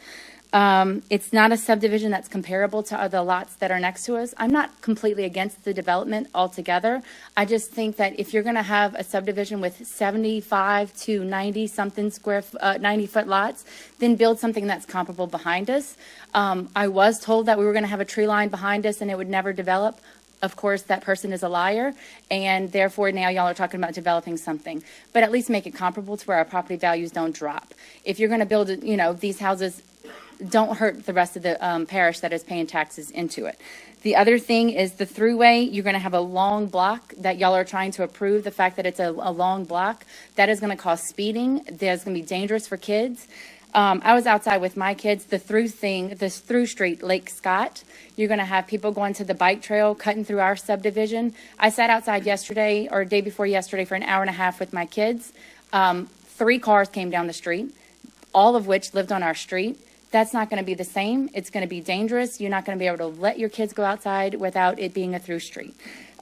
It's not a subdivision that's comparable to other lots that are next to us. I'm not completely against the development altogether. I just think that if you're going to have a subdivision with 75 to 90 something 90-foot lots, then build something that's comparable behind us. I was told that we were going to have a tree line behind us and it would never develop. Of course, that person is a liar, and therefore now y'all are talking about developing something. But at least make it comparable to where our property values don't drop. If you're going to build, these houses, don't hurt the rest of the parish that is paying taxes into it. The other thing is the throughway. You're going to have a long block that y'all are trying to approve. The fact that it's a long block, that is going to cause speeding. That's going to be dangerous for kids. I was outside with my kids. This through street, Lake Scott, you're going to have people going to the bike trail, cutting through our subdivision. I sat outside yesterday or day before yesterday for an hour and a half with my kids. 3 cars came down the street, all of which lived on our street. That's not going to be the same. It's going to be dangerous. You're not going to be able to let your kids go outside without it being a through street.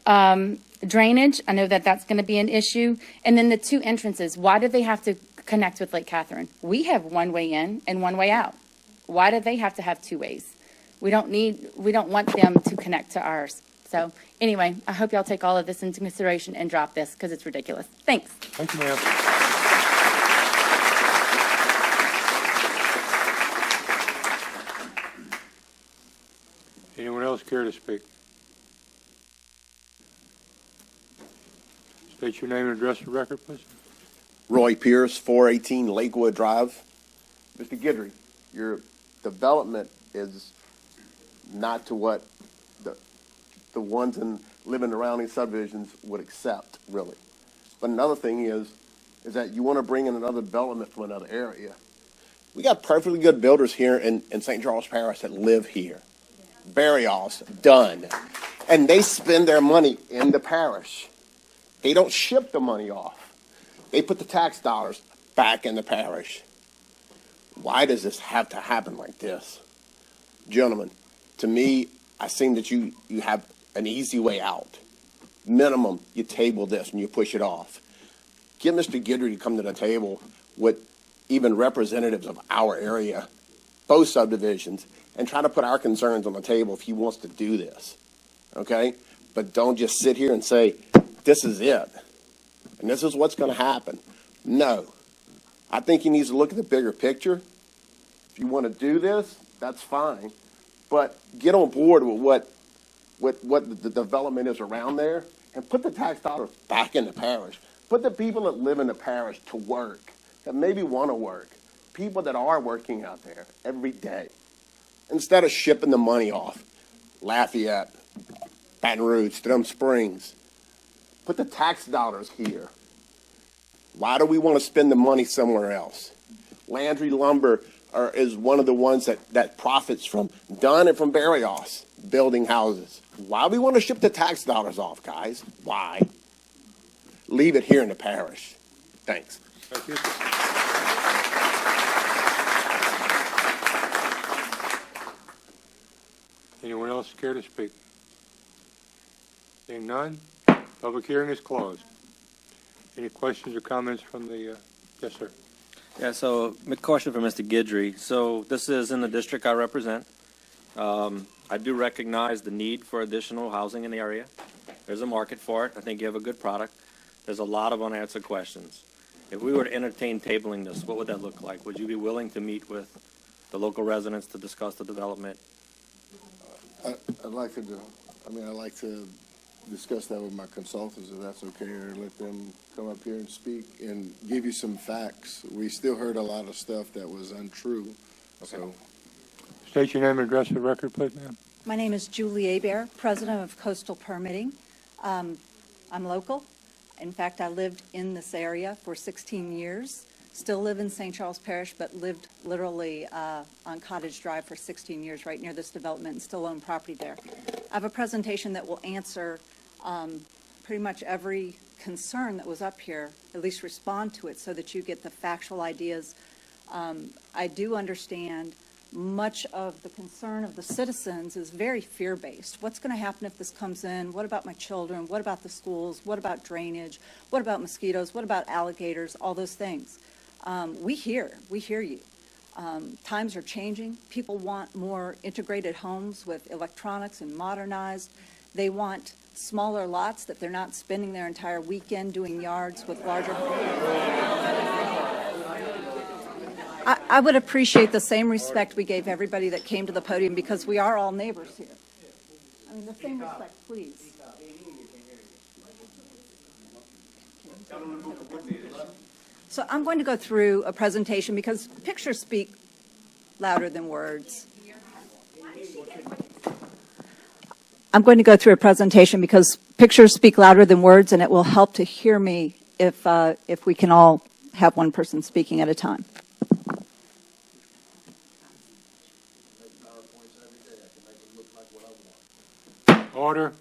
Drainage, I know that that's going to be an issue. And then the 2 entrances, why do they have to connect with Lake Catherine? We have one way in and one way out. Why do they have to have 2 ways? We don't want them to connect to ours. So anyway, I hope y'all take all of this into consideration and drop this because it's ridiculous. Thanks. Thank you, ma'am. Anyone else care to speak? State your name and address for the record, please. Roy Pierce, 418 Lakewood Drive. Mr. Guidry, your development is not to what the ones living around these subdivisions would accept, really. But another thing is, is that you want to bring in another development from another area. We got perfectly good builders here in St. Charles Parish that live here. Burials, done. And they spend their money in the parish. They don't ship the money off. They put the tax dollars back in the parish. Why does this have to happen like this? Gentlemen, to me, I think that you have an easy way out. Minimum, you table this and you push it off. Get Mr. Guidry to come to the table with even representatives of our area, both subdivisions, and try to put our concerns on the table if he wants to do this, okay? But don't just sit here and say, this is it, and this is what's going to happen. No. I think he needs to look at the bigger picture. If you want to do this, that's fine, but get on board with what the development is around there, and put the tax dollars back in the parish. Put the people that live in the parish to work, that maybe want to work, people that are working out there every day, instead of shipping the money off. Lafayette, Baton Rouge, Strum Springs. Put the tax dollars here. Why do we want to spend the money somewhere else? Landry Lumber is one of the ones that profits from Dunn and from Barrios building houses. Why do we want to ship the tax dollars off, guys? Why? Leave it here in the parish. Thanks. Thank you. Anyone else care to speak? Seeing none, public hearing is closed. Any questions or comments from the, yes, sir. Yeah, so my question for Mr. Guidry. So this is in the district I represent. I do recognize the need for additional housing in the area. There's a market for it. I think you have a good product. There's a lot of unanswered questions. If we were to entertain tabling this, what would that look like? Would you be willing to meet with the local residents to discuss the development? I'd like to I'd like to discuss that with my consultants, if that's okay, or let them come up here and speak and give you some facts. We still heard a lot of stuff that was untrue. Okay. So, state your name and address for the record, please, ma'am. My name is Julie Hebert, president of Coastal Permitting. I'm local. In fact, I lived in this area for 16 years. Still live in St. Charles Parish, but lived literally on Cottage Drive for 16 years, right near this development, and still own property there. I have a presentation that will answer pretty much every concern that was up here, at least respond to it so that you get the factual ideas. I do understand much of the concern of the citizens is very fear-based. What's going to happen if this comes in? What about my children? What about the schools? What about drainage? What about mosquitoes? What about alligators? All those things. We hear you. Times are changing. People want more integrated homes with electronics and modernized. They want smaller lots that they're not spending their entire weekend doing yards with larger homes. I would appreciate the same respect we gave everybody that came to the podium, because we are all neighbors here. I mean, the same respect, please. So I'm going to go through a presentation because pictures speak louder than words. I'm going to go through a presentation because pictures speak louder than words, and it will help to hear me if we can all have one person speaking at a time. Order.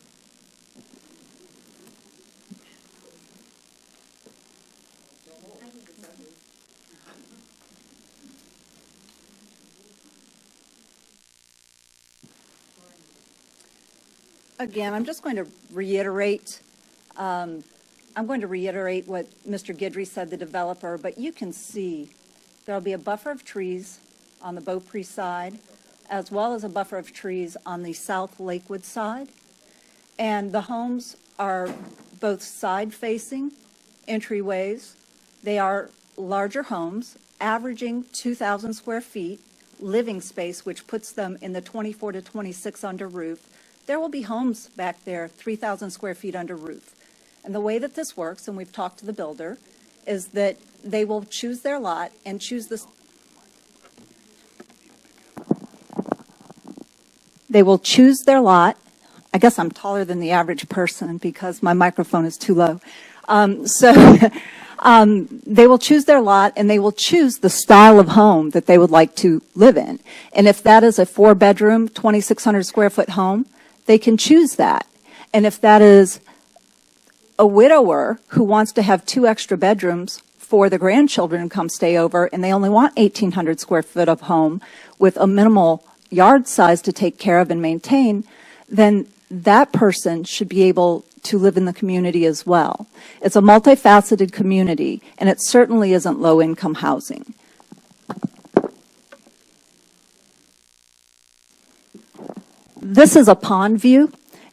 Again, I'm just going to reiterate. I'm going to reiterate what Mr. Guidry said, the developer, but you can see there'll be a buffer of trees on the Beaupre side, as well as a buffer of trees on the South Lakewood side. And the homes are both side-facing entryways. They are larger homes, averaging 2,000 square feet, living space, which puts them in the 24 to 26 under roof. There will be homes back there, 3,000 square feet under roof. And the way that this works, and we've talked to the builder, is that they will choose their lot and choose this. They will choose their lot. I guess I'm taller than the average person because my microphone is too low. They will choose their lot, and they will choose the style of home that they would like to live in. And if that is a 4-bedroom, 2,600 square foot home, they can choose that. And if that is a widower who wants to have 2 extra bedrooms for the grandchildren to come stay over, and they only want 1,800 square foot of home with a minimal yard size to take care of and maintain, then that person should be able to live in the community as well. It's a multifaceted community, and it certainly isn't low-income housing. This is a pond view,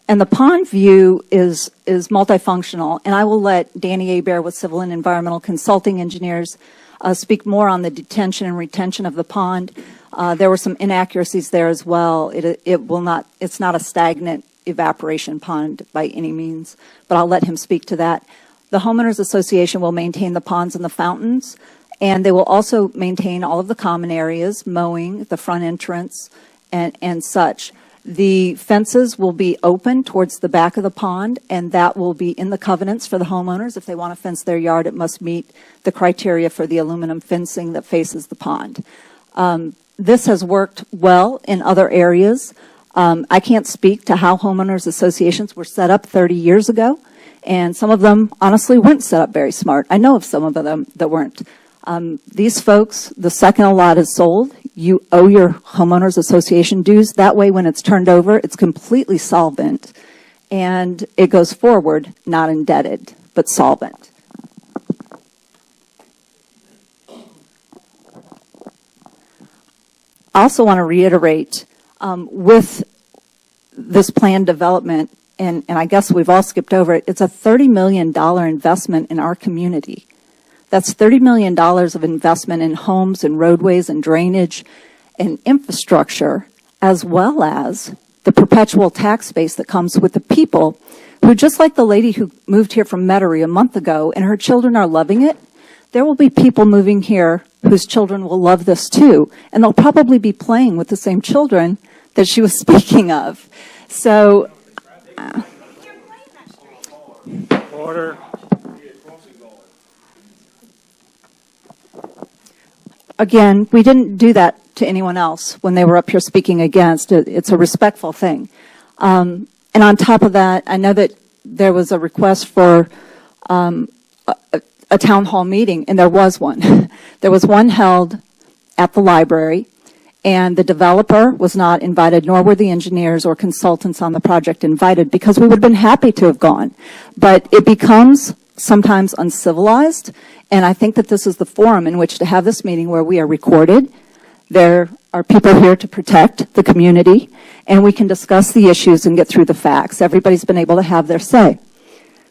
and the pond view is multifunctional, and I will let Danny Abair with Civil and Environmental Consulting Engineers speak more on the detention and retention of the pond. There were some inaccuracies there as well. It's not a stagnant evaporation pond by any means, but I'll let him speak to that. The Homeowners Association will maintain the ponds and the fountains, and they will also maintain all of the common areas, mowing, the front entrance, and such. The fences will be open towards the back of the pond, and that will be in the covenants for the homeowners. If they want to fence their yard, it must meet the criteria for the aluminum fencing that faces the pond. This has worked well in other areas. I can't speak to how homeowners associations were set up 30 years ago, and some of them honestly weren't set up very smart. I know of some of them that weren't. These folks, the second a lot is sold, you owe your homeowners association dues. That way, when it's turned over, it's completely solvent, and it goes forward, not indebted, but solvent. I also want to reiterate, with this planned development, and I guess we've all skipped over it, it's a $30 million investment in our community. That's $30 million of investment in homes and roadways and drainage and infrastructure, as well as the perpetual tax base that comes with the people who, just like the lady who moved here from Metairie a month ago, and her children are loving it, there will be people moving here whose children will love this too, and they'll probably be playing with the same children that she was speaking of. So, Order. Again, we didn't do that to anyone else when they were up here speaking against. It's a respectful thing. And on top of that, I know that there was a request for a town hall meeting, and there was one. There was one held at the library, and the developer was not invited, nor were the engineers or consultants on the project invited, because we would have been happy to have gone. But it becomes sometimes uncivilized, and I think that this is the forum in which to have this meeting where we are recorded. There are people here to protect the community, and we can discuss the issues and get through the facts. Everybody's been able to have their say.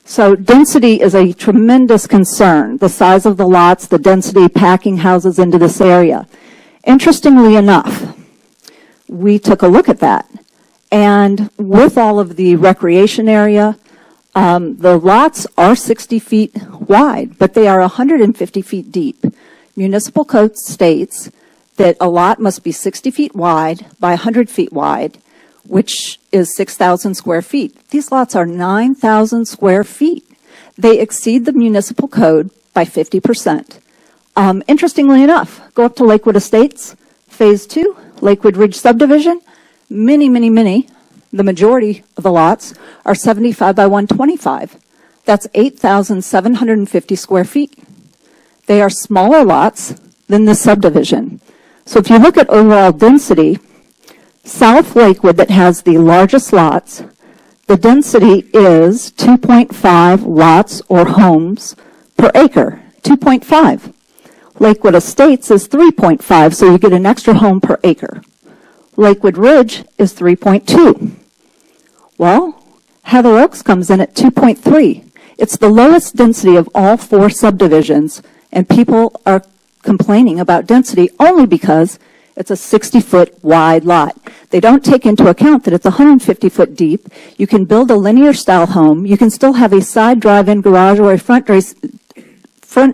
So density is a tremendous concern, the size of the lots, the density packing houses into this area. Interestingly enough, we took a look at that, and with all of the recreation area, the lots are 60 feet wide, but they are 150 feet deep. Municipal code states that a lot must be 60 feet wide by 100 feet wide, which is 6,000 square feet. These lots are 9,000 square feet. They exceed the municipal code by 50%. Interestingly enough, go up to Lakewood Estates, Phase 2, Lakewood Ridge Subdivision, many, the majority of the lots are 75 by 125. That's 8,750 square feet. They are smaller lots than this subdivision. So if you look at overall density, South Lakewood, that has the largest lots, the density is 2.5 lots or homes per acre, 2.5. Lakewood Estates is 3.5, so you get an extra home per acre. Lakewood Ridge is 3.2. Well, Heather Oaks comes in at 2.3. It's the lowest density of all 4 subdivisions, and people are complaining about density only because it's a 60-foot wide lot. They don't take into account that it's 150-foot deep. You can build a linear-style home. You can still have a side drive-in garage or a front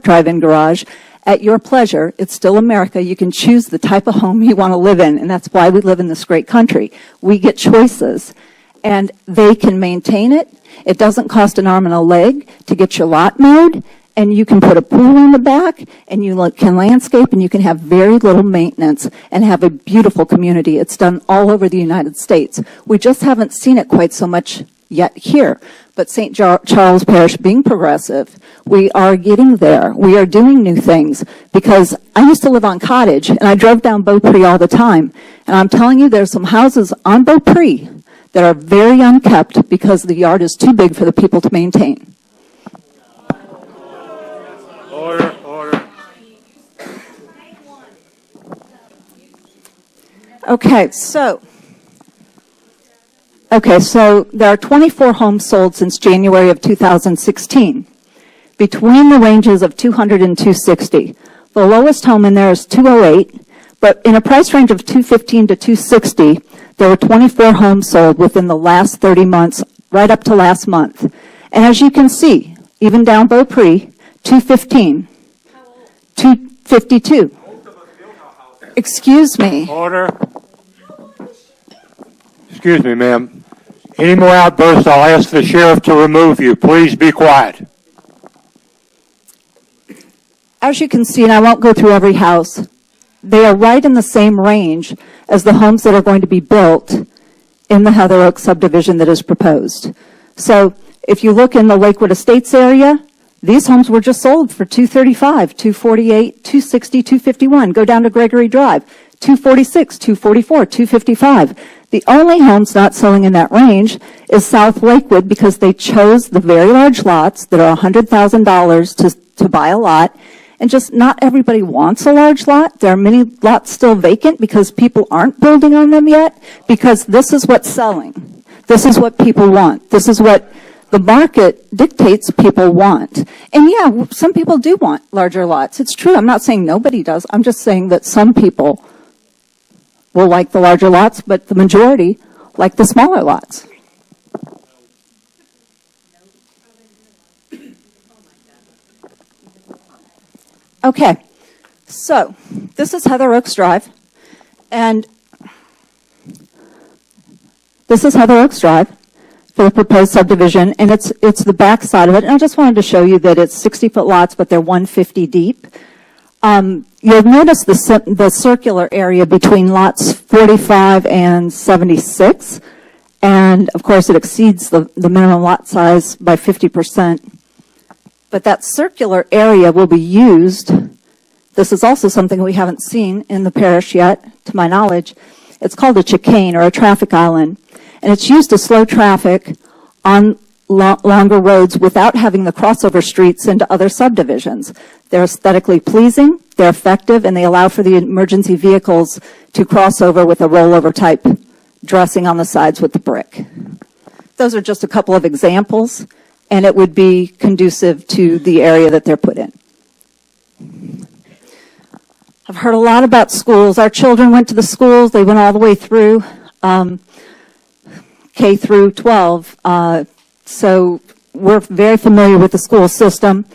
drive-in garage at your pleasure. It's still America. You can choose the type of home you want to live in, and that's why we live in this great country. We get choices. and they can maintain it. It doesn't cost an arm and a leg to get your lot mowed, and you can put a pool in the back, and you can landscape, and you can have very little maintenance and have a beautiful community. It's done all over the United States. We just haven't seen it quite so much yet here. But St. Charles Parish, being progressive, we are getting there. We are doing new things, because I used to live on Cottage, and I drove down Beaupre all the time. And I'm telling you, there's some houses on Beaupre that are very unkept because the yard is too big for the people to maintain. Order, order. Okay, so there are 24 homes sold since January of 2016, between the ranges of 200 and 260. The lowest home in there is 208, but in a price range of 215 to 260, there were 24 homes sold within the last 30 months, right up to last month. And as you can see, even down Beaupre, 215, 252. Excuse me. Order. Excuse me, ma'am. Any more outbursts, I'll ask the sheriff to remove you. Please be quiet. As you can see, and I won't go through every house, they are right in the same range as the homes that are going to be built in the Heather Oak subdivision that is proposed. So if you look in the Lakewood Estates area, these homes were just sold for $235, $248, $260, $251. Go down to Gregory Drive, $246, $244, $255. The only homes not selling in that range is South Lakewood, because they chose the very large lots that are $100,000 to buy a lot. And just not everybody wants a large lot. There are many lots still vacant because people aren't building on them yet, because this is what's selling. This is what people want. This is what the market dictates people want. And yeah, some people do want larger lots. It's true. I'm not saying nobody does. I'm just saying that some people will like the larger lots, but the majority like the smaller lots. Okay, so this is Heather Oaks Drive, and this is Heather Oaks Drive for the proposed subdivision, and it's the back side of it. And I just wanted to show you that it's 60-foot lots, but they're 150 deep. You'll notice the circular area between lots 45 and 76, and of course it exceeds the minimum lot size by 50%. But that circular area will be used. This is also something we haven't seen in the parish yet, to my knowledge. It's called a chicane, or a traffic island. And it's used to slow traffic on longer roads without having the crossover streets into other subdivisions. They're aesthetically pleasing, they're effective, and they allow for the emergency vehicles to cross over with a rollover type dressing on the sides with the brick. Those are just a couple of examples, and it would be conducive to the area that they're put in. I've heard a lot about schools. Our children went to the schools. They went all the way through K through 12. So we're very familiar with the school system.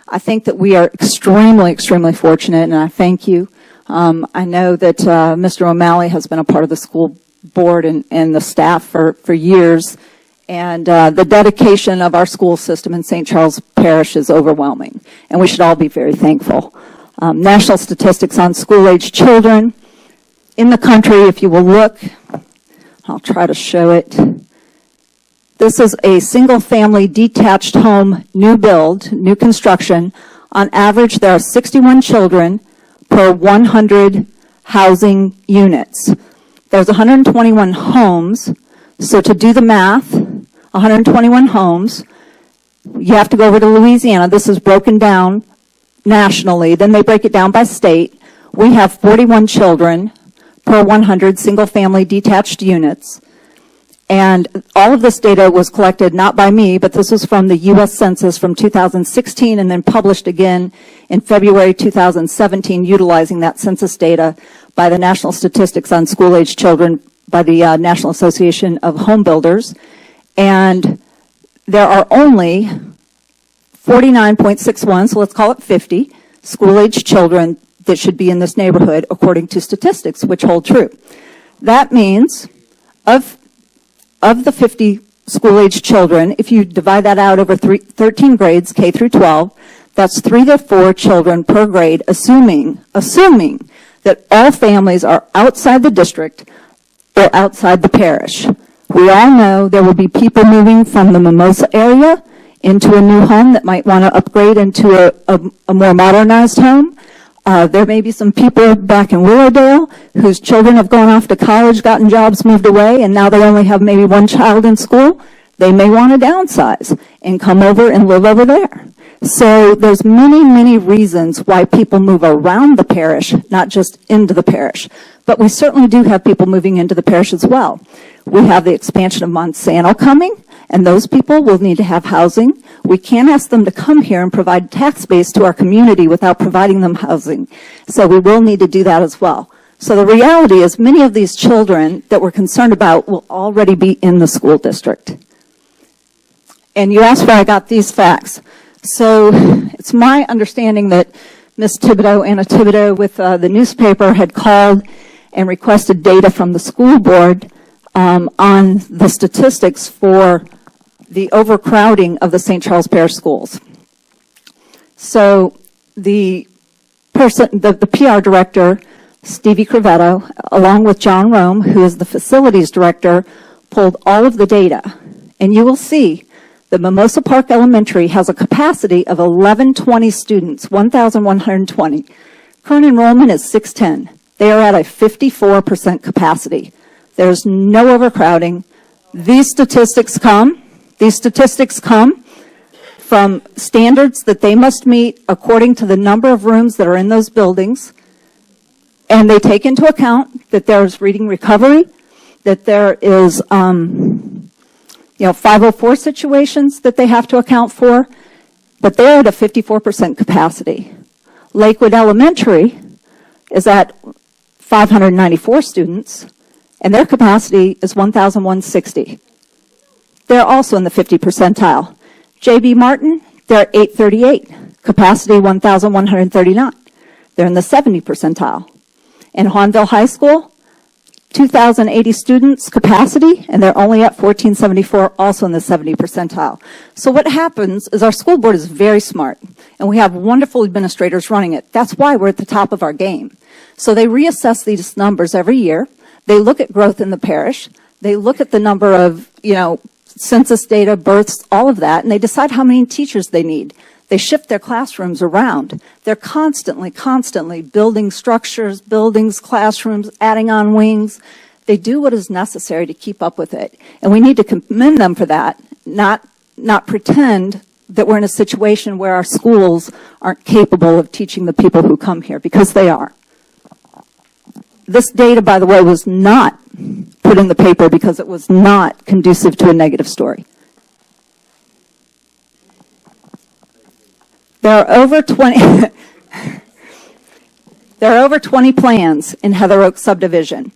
I think that we are extremely, extremely fortunate, and I thank you. I know that Mr. O'Malley has been a part of the school board and the staff for years. And the dedication of our school system in St. Charles Parish is overwhelming, and we should all be very thankful. National statistics on school-age children in the country, if you will look, I'll try to show it. This is a single-family detached home, new build, new construction. On average, there are 61 children per 100 housing units. There's 121 homes, so to do the math, 121 homes. You have to go over to Louisiana. This is broken down nationally. Then they break it down by state. We have 41 children per 100 single-family detached units. And all of this data was collected not by me, but this was from the U.S. Census from 2016 and then published again in February 2017, utilizing that census data by the National Statistics on School-Age Children by the National Association of Home Builders. And there are only 49.61, so let's call it 50, school-age children that should be in this neighborhood according to statistics, which hold true. That means of of the 50 school-age children, if you divide that out over 13 grades, K through 12, that's 3 to 4 children per grade, assuming that all families are outside the district or outside the parish. We all know there will be people moving from the Mimosa area into a new home that might want to upgrade into a more modernized home. There may be some people back in Willowdale whose children have gone off to college, gotten jobs, moved away, and now they only have maybe one child in school. They may want to downsize and come over and live over there. So there's many, many reasons why people move around the parish, not just into the parish. But we certainly do have people moving into the parish as well. We have the expansion of Monsanto coming, and those people will need to have housing. We can't ask them to come here and provide tax base to our community without providing them housing. So we will need to do that as well. So the reality is many of these children that we're concerned about will already be in the school district. And you asked where I got these facts. So it's my understanding that Ms. Thibodeau, Anna Thibodeau, with the newspaper had called and requested data from the school board on the statistics for the overcrowding of the St. Charles Parish schools. So the PR director, Stevie Crevetto, along with John Rome, who is the facilities director, pulled all of the data. And you will see that Mimosa Park Elementary has a capacity of 1,120 students, 1,120. Current enrollment is 610. They are at a 54% capacity. There's no overcrowding. These statistics come from standards that they must meet according to the number of rooms that are in those buildings. And they take into account that there's reading recovery, that there is 504 situations that they have to account for, but they're at a 54% capacity. Lakewood Elementary is at 594 students, and their capacity is 1,160. They're also in the 50 percentile. J.B. Martin, they're at 838, capacity 1,139. They're in the 70 percentile. In Hahnville High School, 2,080 students capacity, and they're only at 1,474, also in the 70 percentile. So what happens is our school board is very smart, and we have wonderful administrators running it. That's why we're at the top of our game. So they reassess these numbers every year. They look at growth in the parish. They look at the number of, census data, births, all of that, and they decide how many teachers they need. They shift their classrooms around. They're constantly building structures, buildings, classrooms, adding on wings. They do what is necessary to keep up with it. And we need to commend them for that, not pretend that we're in a situation where our schools aren't capable of teaching the people who come here, because they are. This data, by the way, was not put in the paper because it was not conducive to a negative story. There are over 20 plans in Heather Oak Subdivision.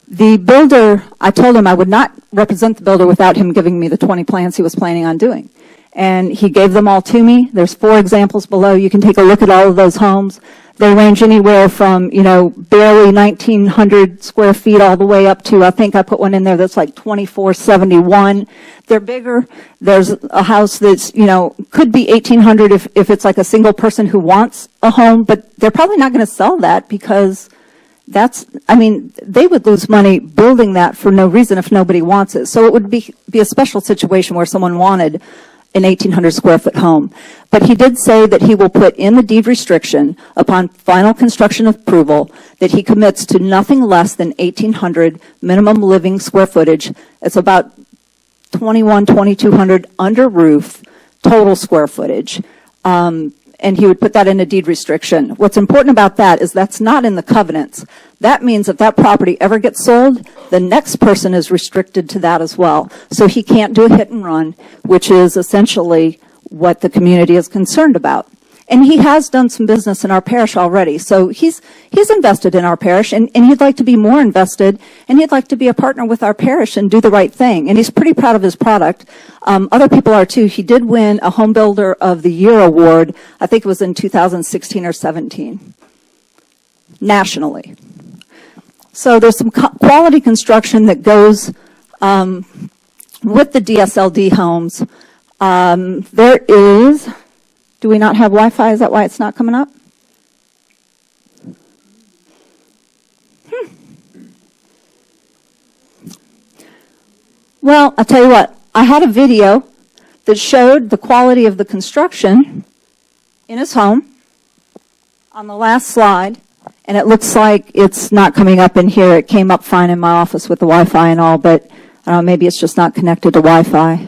The builder, I told him I would not represent the builder without him giving me the 20 plans he was planning on doing. And he gave them all to me. There's 4 examples below. You can take a look at all of those homes. They range anywhere from, barely 1,900 square feet all the way up to, I think I put one in there that's like 2,471. They're bigger. There's a house that's, could be 1,800 if it's like a single person who wants a home, but they're probably not going to sell that because they would lose money building that for no reason if nobody wants it. So it would be a special situation where someone wanted an 1,800 square foot home. But he did say that he will put in the deed restriction upon final construction approval that he commits to nothing less than 1,800 minimum living square footage. It's about 2,200 under roof total square footage. And he would put that in a deed restriction. What's important about that is that's not in the covenants. That means if that property ever gets sold, the next person is restricted to that as well. So he can't do a hit and run, which is essentially what the community is concerned about. And he has done some business in our parish already. So he's invested in our parish, and he'd like to be more invested, and he'd like to be a partner with our parish and do the right thing. And he's pretty proud of his product. Other people are too. He did win a Home Builder of the Year award. I think it was in 2016 or 17, nationally. So there's some quality construction that goes with the DSLD homes, there is, do we not have Wi-Fi? Is that why it's not coming up? Well, I'll tell you what, I had a video that showed the quality of the construction in his home on the last slide, and it looks like it's not coming up in here. It came up fine in my office with the Wi-Fi and all, but I don't know, maybe it's just not connected to Wi-Fi.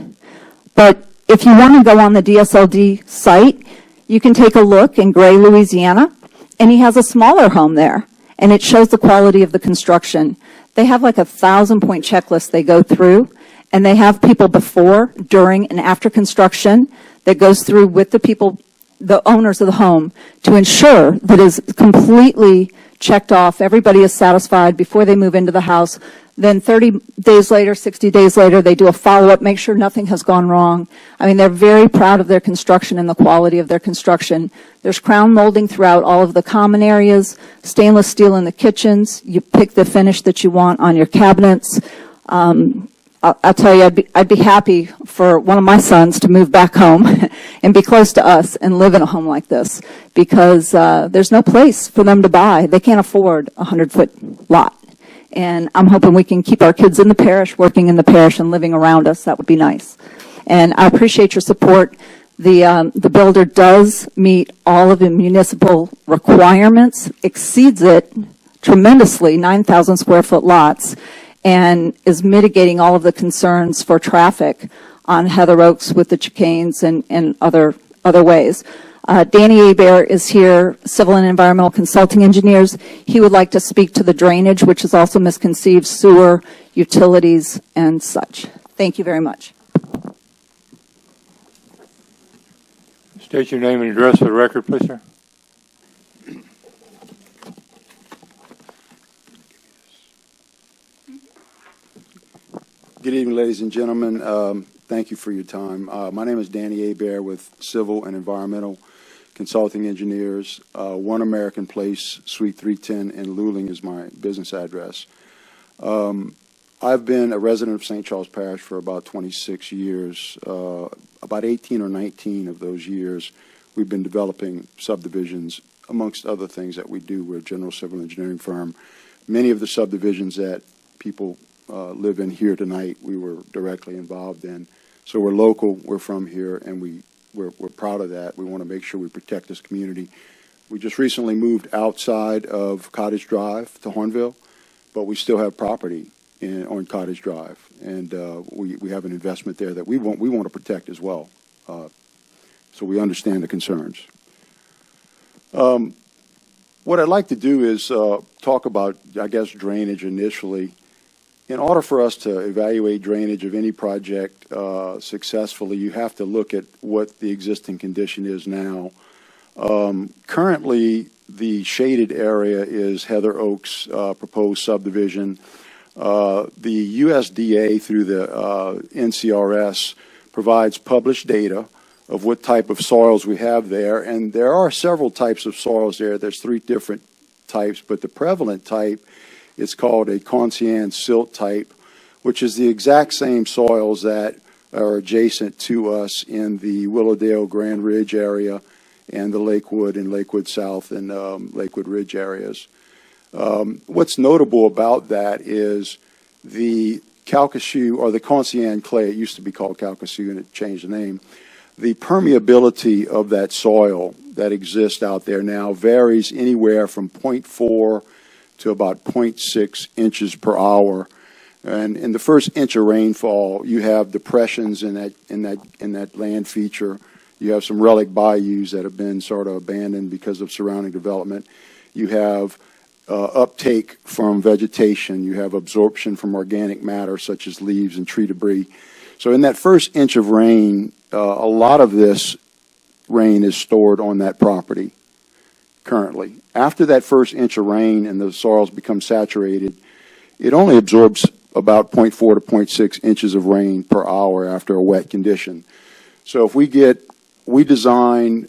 But if you want to go on the DSLD site, you can take a look in Gray, Louisiana, and he has a smaller home there, and it shows the quality of the construction. They have like a 1,000-point checklist they go through, and they have people before, during, and after construction that goes through with the people, the owners of the home, to ensure that is completely checked off, everybody is satisfied before they move into the house. Then 30 days later, 60 days later, they do a follow-up, make sure nothing has gone wrong. I mean, they're very proud of their construction and the quality of their construction. There's crown molding throughout all of the common areas, stainless steel in the kitchens. You pick the finish that you want on your cabinets. I'll tell you, I'd be happy for one of my sons to move back home and be close to us and live in a home like this, because there's no place for them to buy. They can't afford a 100-foot lot. And I'm hoping we can keep our kids in the parish, working in the parish, and living around us. That would be nice. And I appreciate your support. The builder does meet all of the municipal requirements, exceeds it tremendously, 9,000 square foot lots, and is mitigating all of the concerns for traffic on Heather Oaks with the chicanes and other ways. Danny Hebert is here, Civil and Environmental Consulting Engineers. He would like to speak to the drainage, which is also misconceived, sewer, utilities, and such. Thank you very much. State your name and address for the record, please, sir. Good evening, ladies and gentlemen. Thank you for your time. My name is Danny Hebert with Civil and Environmental Consulting Engineers. One American Place, Suite 310 in Luling is my business address. I've been a resident of St. Charles Parish for about 26 years. About 18 or 19 of those years, we've been developing subdivisions, amongst other things that we do. We're a general civil engineering firm. Many of the subdivisions that people live in here tonight, we were directly involved in. So we're local, we're from here, and we're proud of that. We want to make sure we protect this community. We just recently moved outside of Cottage Drive to Hornville, but we still have property on Cottage Drive, and we have an investment there that we want to protect as well. So we understand the concerns. What I'd like to do is talk about, I guess, drainage initially. In order for us to evaluate drainage of any project successfully, you have to look at what the existing condition is now. Currently, the shaded area is Heather Oaks proposed subdivision. The USDA through the NCRS provides published data of what type of soils we have there, and there are several types of soils there. There's 3 different types, but the prevalent type is called a Conscian silt type, which is the exact same soils that are adjacent to us in the Willowdale Grand Ridge area and the Lakewood and Lakewood South and Lakewood Ridge areas. What's notable about that is the calcasieu, or the Conscian clay, it used to be called calcasieu and it changed the name. The permeability of that soil that exists out there now varies anywhere from 0.4 to about 0.6 inches per hour. And in the first inch of rainfall, you have depressions in that land feature. You have some relic bayous that have been sort of abandoned because of surrounding development. You have uptake from vegetation. You have absorption from organic matter such as leaves and tree debris. So in that first inch of rain, a lot of this rain is stored on that property currently. After that first inch of rain and the soils become saturated, it only absorbs about 0.4 to 0.6 inches of rain per hour after a wet condition. So if we design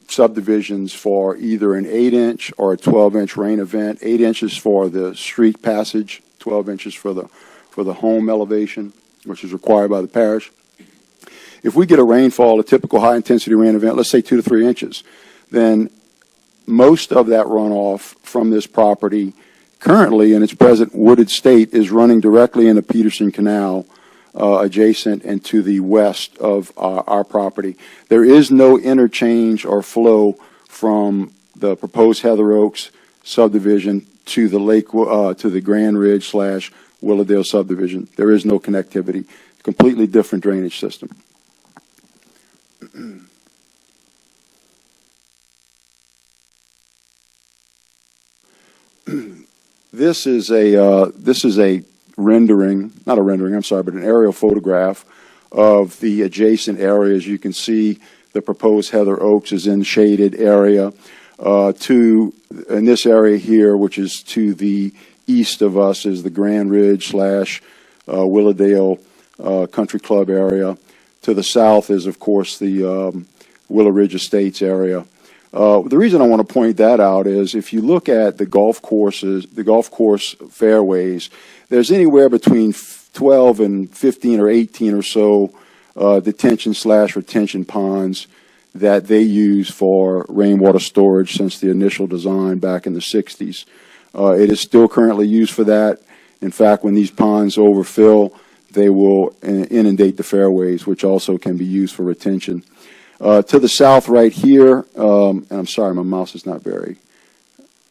subdivisions for either an 8-inch or a 12-inch rain event, 8 inches for the street passage, 12 inches for the home elevation. which is required by the parish. If we get a rainfall, a typical high-intensity rain event, let's say 2 to 3 inches, then most of that runoff from this property currently in its present wooded state is running directly into Peterson Canal, adjacent and to the west of our property. There is no interchange or flow from the proposed Heather Oaks subdivision to the to the Grand Ridge / Willowdale subdivision. There is no connectivity. Completely different drainage system. This is a rendering, not a rendering, I'm sorry, but an aerial photograph of the adjacent areas. You can see the proposed Heather Oaks is in the shaded area. In this area here, which is to the east of us, is the Grand Ridge / Willowdale Country Club area. To the south is, of course, the Willow Ridge Estates area. The reason I want to point that out is if you look at the golf courses, the golf course fairways, there's anywhere between 12 and 15 or 18 or so detention / retention ponds that they use for rainwater storage since the initial design back in the 60s. It is still currently used for that. In fact, when these ponds overfill, they will inundate the fairways, which also can be used for retention. To the south right here, and I'm sorry, my mouse is not very,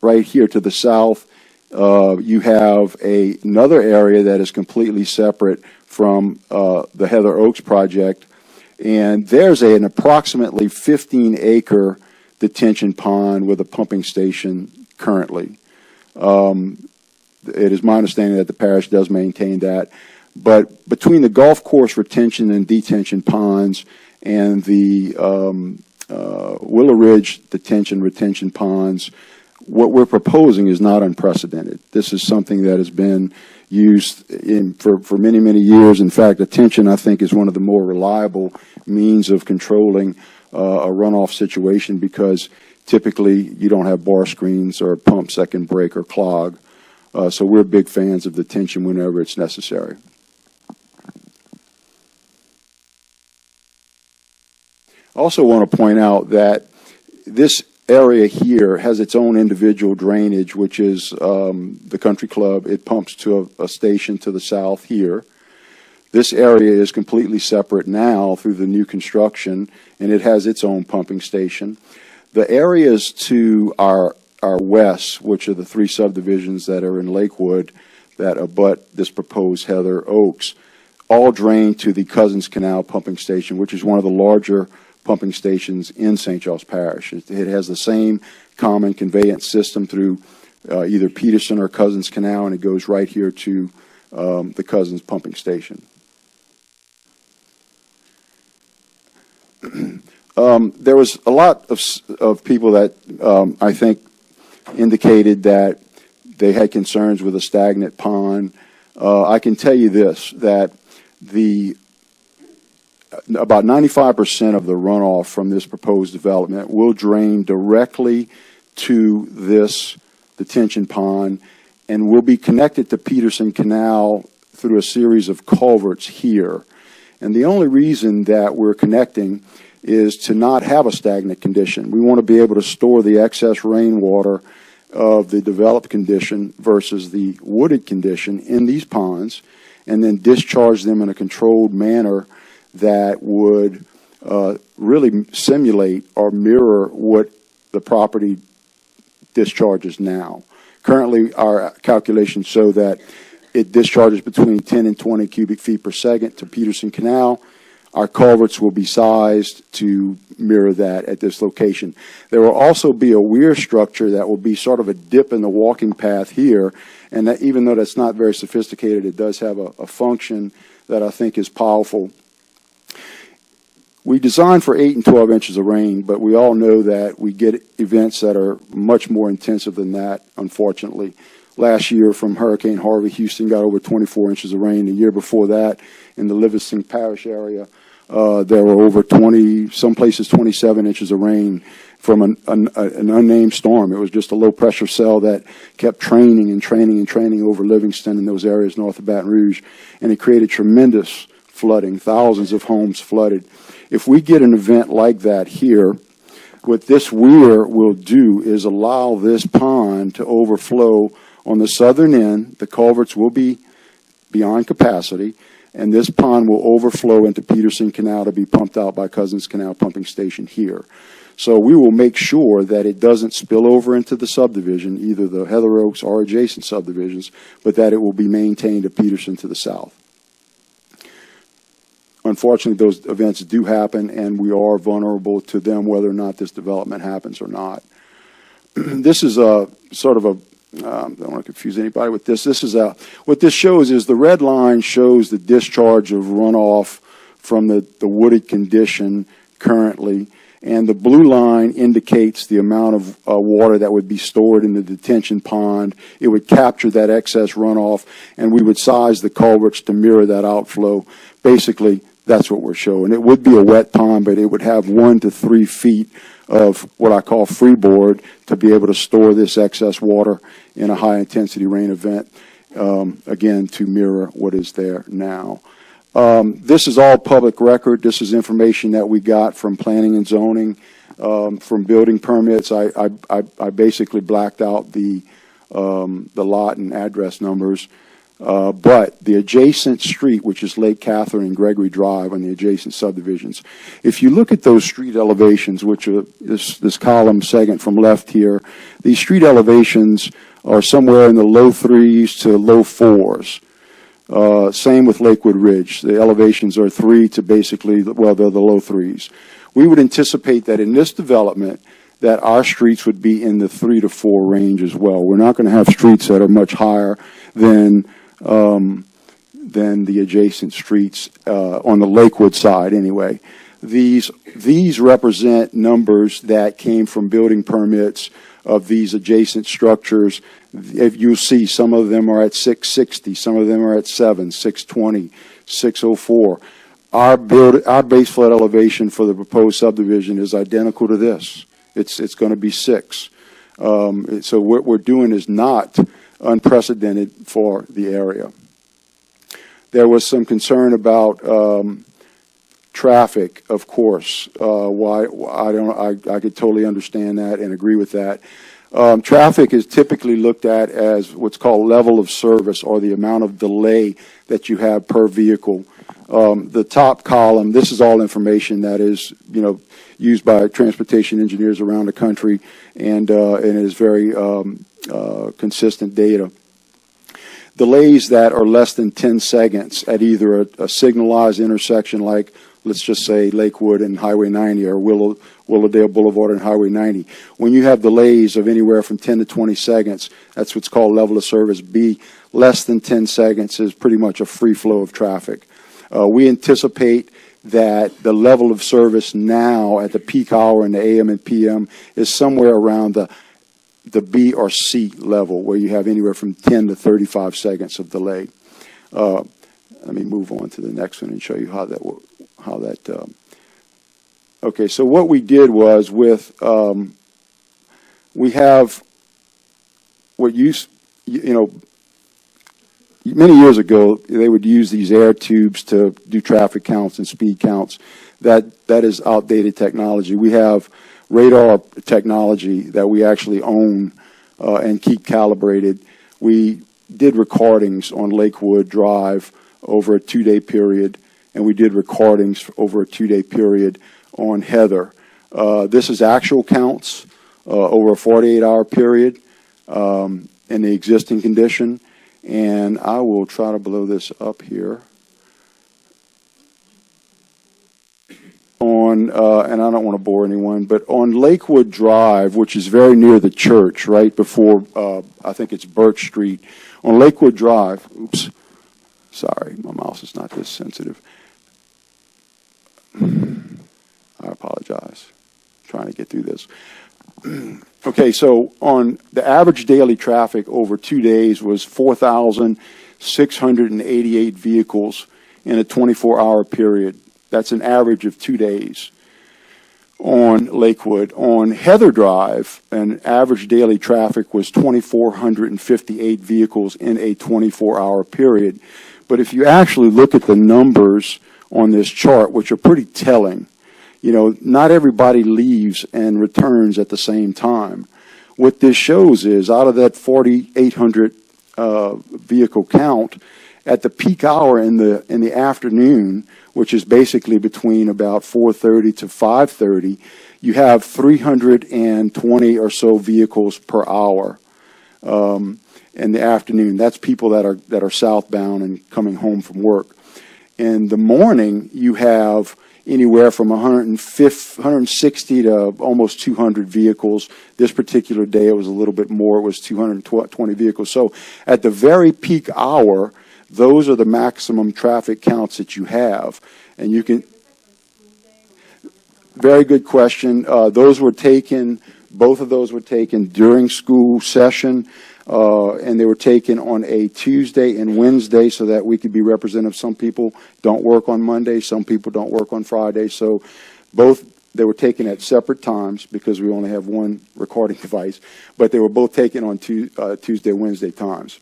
right here to the south, you have another area that is completely separate from the Heather Oaks project, and there's an approximately 15-acre detention pond with a pumping station currently. It is my understanding that the parish does maintain that. But between the golf course retention and detention ponds and the Willow Ridge retention ponds, what we're proposing is not unprecedented. This is something that has been used for many, many years. In fact, detention, I think, is one of the more reliable means of controlling a runoff situation because typically you don't have bar screens or pumps that can break or clog. So we're big fans of detention whenever it's necessary. I also want to point out that this area here has its own individual drainage, which is the country club. It pumps to a station to the south here. This area is completely separate now through the new construction, and it has its own pumping station. The areas to our west, which are the 3 subdivisions that are in Lakewood that abut this proposed Heather Oaks, all drain to the Cousins Canal pumping station, which is one of the larger pumping stations in St. Charles Parish. It has the same common conveyance system through either Peterson or Cousins Canal, and it goes right here to the Cousins pumping station. There was a lot of people that I think indicated that they had concerns with a stagnant pond. I can tell you this, that about 95% of the runoff from this proposed development will drain directly to this detention pond and will be connected to Peterson Canal through a series of culverts here. And the only reason that we're connecting is to not have a stagnant condition. We want to be able to store the excess rainwater of the developed condition versus the wooded condition in these ponds and then discharge them in a controlled manner that would really simulate or mirror what the property discharges now. Currently, our calculations show that it discharges between 10 and 20 cubic feet per second to Peterson Canal. Our culverts will be sized to mirror that at this location. There will also be a weir structure that will be sort of a dip in the walking path here, and that, even though that's not very sophisticated, it does have a function that I think is powerful. We designed for 8 and 12 inches of rain, but we all know that we get events that are much more intensive than that, unfortunately. Last year from Hurricane Harvey, Houston got over 24 inches of rain. The year before that, in the Livingston Parish area, there were over 20, some places 27 inches of rain. from an unnamed storm. It was just a low-pressure cell that kept training and training and training over Livingston and those areas north of Baton Rouge, and it created tremendous flooding, thousands of homes flooded. If we get an event like that here, what this weir will do is allow this pond to overflow on the southern end. The culverts will be beyond capacity, and this pond will overflow into Peterson Canal to be pumped out by Cousins Canal Pumping Station here. So we will make sure that it doesn't spill over into the subdivision, either the Heather Oaks or adjacent subdivisions, but that it will be maintained at Peterson to the south. Unfortunately, those events do happen, and we are vulnerable to them whether or not this development happens or not. This is a sort of a, I don't want to confuse anybody with this. This is a, what this shows is the red line shows the discharge of runoff from the wooded condition currently, and the blue line indicates the amount of water that would be stored in the detention pond. It would capture that excess runoff, and we would size the culverts to mirror that outflow. Basically, that's what we're showing. It would be a wet pond, but it would have 1 to 3 feet of what I call freeboard to be able to store this excess water in a high-intensity rain event, again, to mirror what is there now. This is all public record. This is information that we got from planning and zoning, from building permits. I basically blacked out the lot and address numbers. But the adjacent street, which is Lake Catherine and Gregory Drive on the adjacent subdivisions, if you look at those street elevations, which are this column second from left here, these street elevations are somewhere in the low 3s to low 4s. Same with Lakewood Ridge. The elevations are 3 to basically, well, they're the low 3s. We would anticipate that in this development that our streets would be in the 3 to 4 range as well. We're not going to have streets that are much higher than the adjacent streets on the Lakewood side anyway. These represent numbers that came from building permits of these adjacent structures. If you see, some of them are at 660, some of them are at 7, 620, 604. Our base flood elevation for the proposed subdivision is identical to this. It's going to be 6. So what we're doing is not unprecedented for the area. There was some concern about traffic, of course. I could totally understand that and agree with that. Traffic is typically looked at as what's called level of service, or the amount of delay that you have per vehicle. The top column, this is all information that is, used by transportation engineers around the country, and it is very consistent data. Delays that are less than 10 seconds at either a signalized intersection like, let's just say, Lakewood and Highway 90, or Willowdale Boulevard and Highway 90. When you have delays of anywhere from 10 to 20 seconds, that's what's called level of service B. Less than 10 seconds is pretty much a free flow of traffic. We anticipate that the level of service now at the peak hour in the AM and PM is somewhere around the B or C level, where you have anywhere from 10 to 35 seconds of delay. Let me move on to the next one and show you how that. Okay, so what we did was with we have what many years ago, they would use these air tubes to do traffic counts and speed counts. That is outdated technology. We have radar technology that we actually own and keep calibrated. We did recordings on Lakewood Drive over a 2-day period, and we did recordings over a 2-day period on Heather. This is actual counts over a 48-hour period in the existing condition. And I will try to blow this up here. And I don't want to bore anyone, but on Lakewood Drive, which is very near the church, right before, I think it's Birch Street, on Lakewood Drive, oops, sorry, my mouse is not this sensitive. I apologize. I'm trying to get through this. Okay, so on the average daily traffic over 2 days was 4,688 vehicles in a 24-hour period. That's an average of 2 days. On on Lakewood. On Heather Drive, an average daily traffic was 2,458 vehicles in a 24-hour period. But if you actually look at the numbers on this chart, which are pretty telling, you know, not everybody leaves and returns at the same time. What this shows is out of that 4,800 vehicle count, at the peak hour in the afternoon, which is basically between about 4:30 to 5:30, you have 320 or so vehicles per hour in the afternoon. That's people that are southbound and coming home from work. In the morning, you have anywhere from 160 to almost 200 vehicles. This particular day, it was a little bit more. It was 220 vehicles. So at the very peak hour, those are the maximum traffic counts that you have. And you can, very good question. Those were taken, both of those were taken during school session, and they were taken on a Tuesday and Wednesday so that we could be representative. Some people don't work on Monday, some people don't work on Friday. So both, they were taken at separate times because we only have one recording device, but they were both taken on Tuesday, Wednesday times.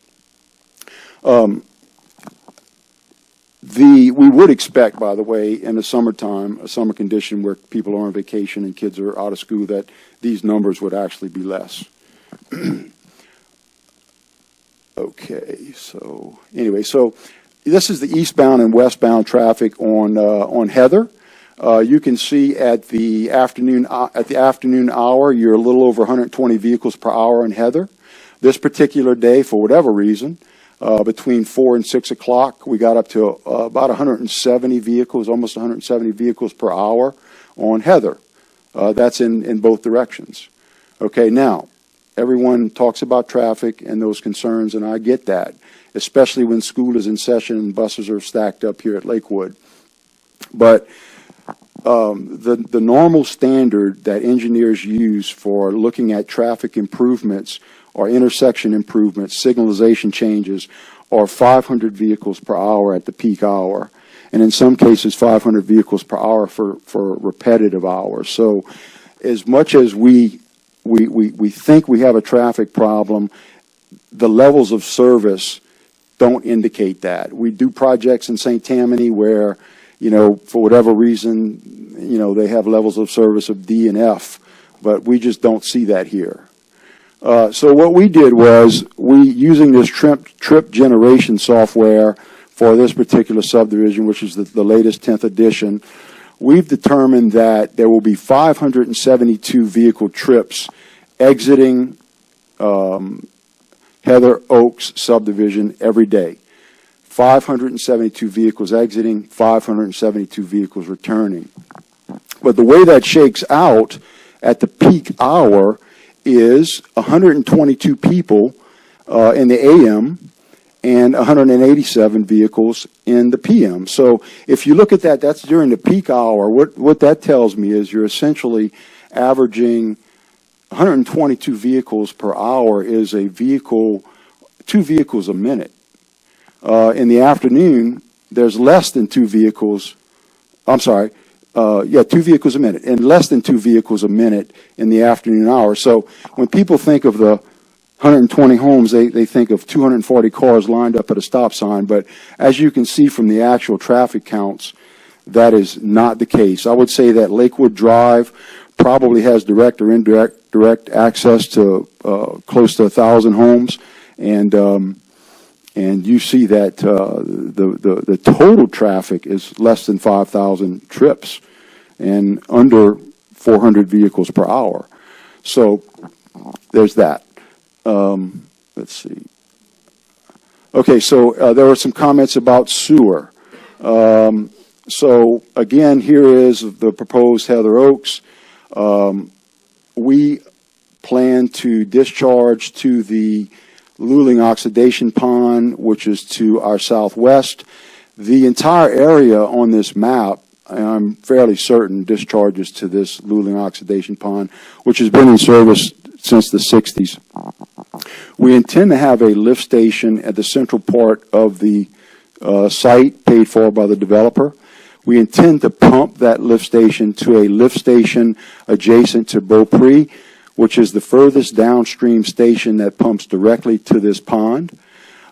We would expect, by the way, in the summertime, a summer condition where people are on vacation and kids are out of school, that these numbers would actually be less. Okay, so anyway, so this is the eastbound and westbound traffic on Heather. You can see at the afternoon hour, you're a little over 120 vehicles per hour on Heather. This particular day, for whatever reason, between 4 and 6 o'clock, we got up to about 170 vehicles, almost 170 vehicles per hour on Heather. That's in both directions. Okay, now, everyone talks about traffic and those concerns, and I get that, especially when school is in session and buses are stacked up here at Lakewood. But the normal standard that engineers use for looking at traffic improvements or intersection improvements, signalization changes, are 500 vehicles per hour at the peak hour, and in some cases 500 vehicles per hour for repetitive hours. So as much as we think we have a traffic problem, the levels of service don't indicate that. We do projects in St. Tammany where, you know, for whatever reason, you know, they have levels of service of D and F, but we just don't see that here. So what we did was, using this trip generation software for this particular subdivision, which is the latest 10th edition, we've determined that there will be 572 vehicle trips exiting Heather Oaks subdivision every day. 572 vehicles exiting, 572 vehicles returning. But the way that shakes out at the peak hour is 122 people in the AM and 187 vehicles in the PM. So if you look at that, that's during the peak hour. What that tells me is you're essentially averaging 122 vehicles per hour is a vehicle, 2 vehicles a minute. In the afternoon, there's less than 2 vehicles. I'm sorry. 2 vehicles a minute, and less than 2 vehicles a minute in the afternoon hour. So when people think of the 120 homes, they think of 240 cars lined up at a stop sign. But as you can see from the actual traffic counts, that is not the case. I would say that Lakewood Drive probably has direct or indirect access to close to 1,000 homes, and you see that the total traffic is less than 5,000 trips and under 400 vehicles per hour. So there's that. Let's see. Okay, so there were some comments about sewer. So again, here is the proposed Heather Oaks. We plan to discharge to the Luling oxidation pond, which is to our southwest. The entire area on this map, I'm fairly certain, discharges to this Luling oxidation pond, which has been in service since the 60s. We intend to have a lift station at the central part of the site, paid for by the developer. We intend to pump that lift station to a lift station adjacent to Beaupre, which is the furthest downstream station that pumps directly to this pond.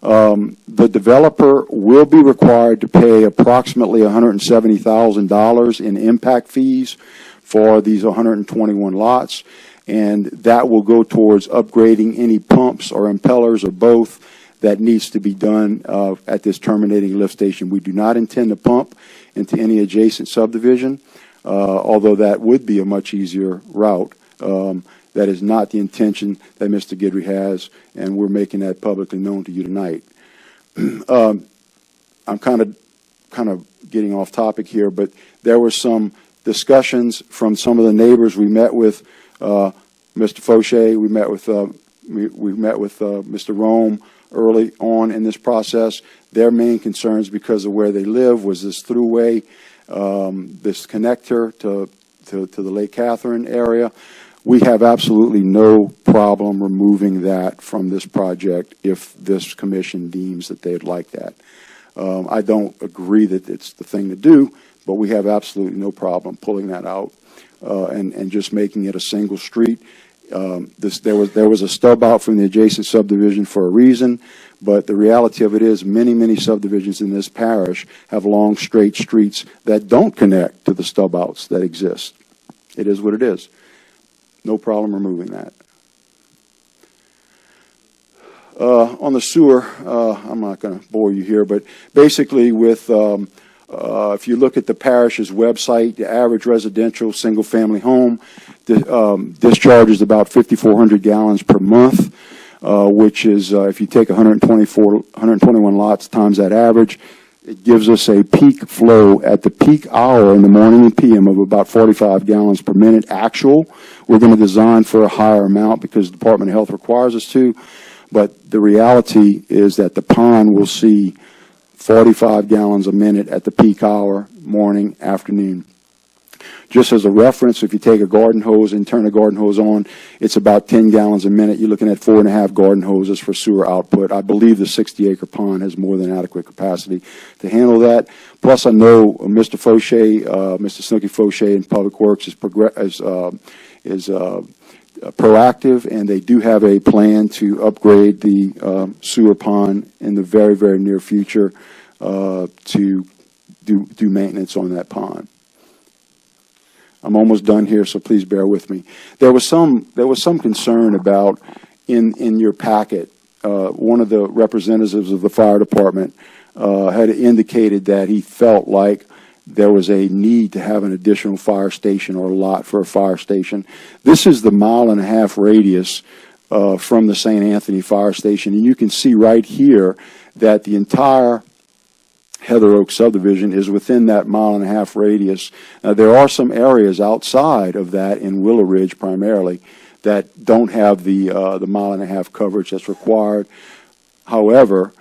The developer will be required to pay approximately $170,000 in impact fees for these 121 lots, and that will go towards upgrading any pumps or impellers or both that needs to be done at this terminating lift station. We do not intend to pump into any adjacent subdivision, although that would be a much easier route. That is not the intention that Mr. Guidry has, and we're making that publicly known to you tonight. I'm kind of getting off topic here, but there were some discussions from some of the neighbors. We met with Mr. Fauché. We met with Mr. Rome early on in this process. Their main concerns, because of where they live, was this throughway, this connector to the Lake Catherine area. We have absolutely no problem removing that from this project if this commission deems that they'd like that. I don't agree that it's the thing to do, but we have absolutely no problem pulling that out and just making it a single street. There was a stub out from the adjacent subdivision for a reason, but the reality of it is many subdivisions in this parish have long straight streets that don't connect to the stub outs that exist. It is what it is. No problem removing that. On the sewer, I'm not going to bore you here, but basically with, if you look at the parish's website, the average residential single-family home discharges about 5,400 gallons per month, which is, if you take 121 lots times that average, it gives us a peak flow at the peak hour in the morning and PM of about 45 gallons per minute actual. We're going to design for a higher amount because the Department of Health requires us to, but the reality is that the pond will see 45 gallons a minute at the peak hour, morning, afternoon. Just as a reference, if you take a garden hose and turn a garden hose on, it's about 10 gallons a minute. You're looking at 4.5 garden hoses for sewer output. I believe the 60-acre pond has more than adequate capacity to handle that. Plus, I know Mr. Fauché, Mr. Snooky Fauché in Public Works is proactive, and they do have a plan to upgrade the sewer pond in the very, very near future to do maintenance on that pond. I'm almost done here, so please bear with me. There was some concern about in your packet. One of the representatives of the fire department had indicated that he felt like there was a need to have an additional fire station or a lot for a fire station. This is the 1.5 mile radius from the St. Anthony fire station, and you can see right here that the entire Heather Oak subdivision is within that 1.5 mile radius. There are some areas outside of that in Willow Ridge primarily that don't have the 1.5 mile coverage that's required. However,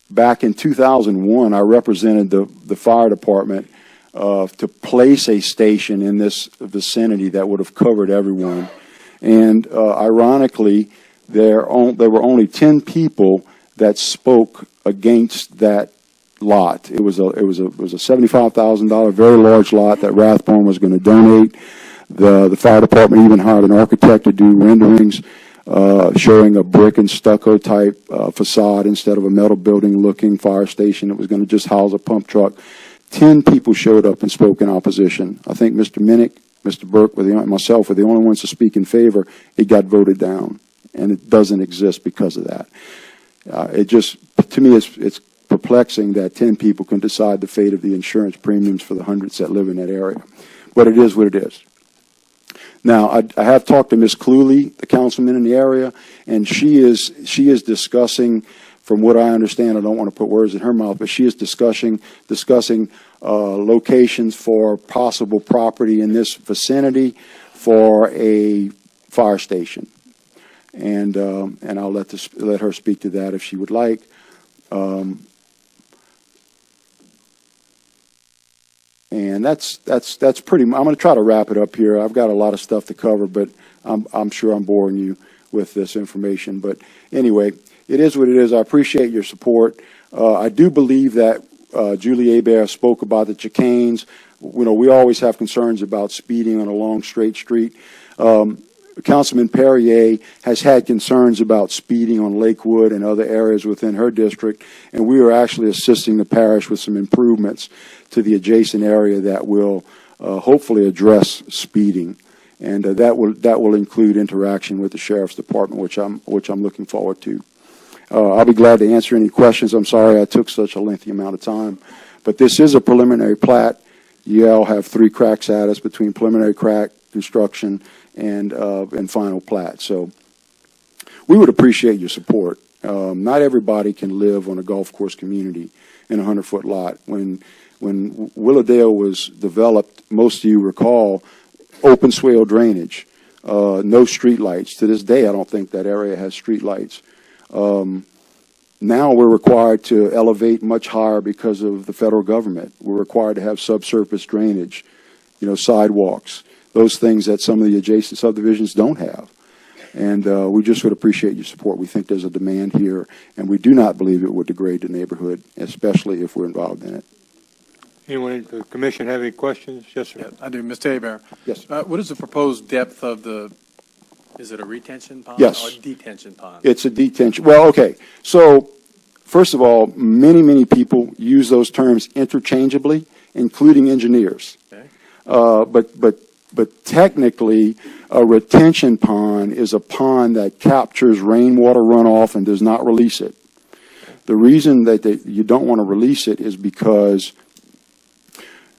back in 2001, I represented the fire department to place a station in this vicinity that would have covered everyone. And ironically, there were only 10 people that spoke against that lot. It was a $75,000 very large lot that Rathbone was going to donate. The fire department even hired an architect to do renderings showing a brick and stucco type facade instead of a metal building looking fire station that was going to just house a pump truck. 10 people showed up and spoke in opposition. I think Mr. Minnick, Mr. Burke, myself were the only ones to speak in favor. It got voted down, and it doesn't exist because of that. To me, it's perplexing that 10 people can decide the fate of the insurance premiums for the hundreds that live in that area. But it is what it is. Now, I have talked to Ms. Cluley, the councilman in the area, and she is discussing, from what I understand, I don't want to put words in her mouth, but she is discussing locations for possible property in this vicinity for a fire station. And I'll let her speak to that if she would like. And that's pretty. I'm going to try to wrap it up here. I've got a lot of stuff to cover, but I'm sure I'm boring you with this information. But anyway, it is what it is. I appreciate your support. I do believe that Julie Hebert spoke about the chicanes. You know, we always have concerns about speeding on a long, straight street. Councilman Perrier has had concerns about speeding on Lakewood and other areas within her district, and we are actually assisting the parish with some improvements to the adjacent area that will hopefully address speeding, and that will include interaction with the sheriff's department, which I'm looking forward to. I'll be glad to answer any questions. I'm sorry I took such a lengthy amount of time, but this is a preliminary plat. You all have 3 cracks at us between preliminary crack, construction, and final plat. So we would appreciate your support. Not everybody can live on a golf course community in a 100-foot lot. When Willowdale was developed, most of you recall, open swale drainage, no street lights. To this day, I don't think that area has street lights. Now we're required to elevate much higher because of the federal government. We're required to have subsurface drainage, you know, sidewalks, those things that some of the adjacent subdivisions don't have. And we just would appreciate your support. We think there's a demand here, and we do not believe it would degrade the neighborhood, especially if we're involved in it. Anyone in the commission have any questions? Yes, sir. Yeah, I do. Mr. Hebert. Yes. What is the proposed depth of the, is it a retention pond? Yes. Or a detention pond? It's a detention. Well, okay. So, first of all, many people use those terms interchangeably, including engineers. Okay. But technically, a retention pond is a pond that captures rainwater runoff and does not release it. The reason that you don't want to release it is because,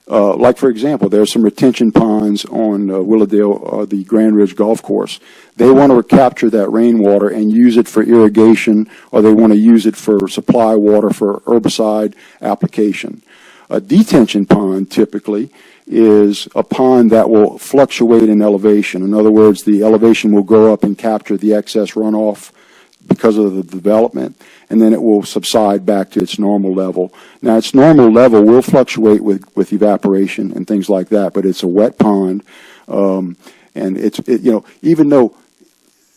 like for example, there are some retention ponds on Willowdale, the Grand Ridge Golf Course. They want to capture that rainwater and use it for irrigation, or they want to use it for supply water for herbicide application. A detention pond typically is a pond that will fluctuate in elevation. In other words, the elevation will go up and capture the excess runoff because of the development, and then it will subside back to its normal level. Now, its normal level will fluctuate with evaporation and things like that, but it's a wet pond, and you know, even though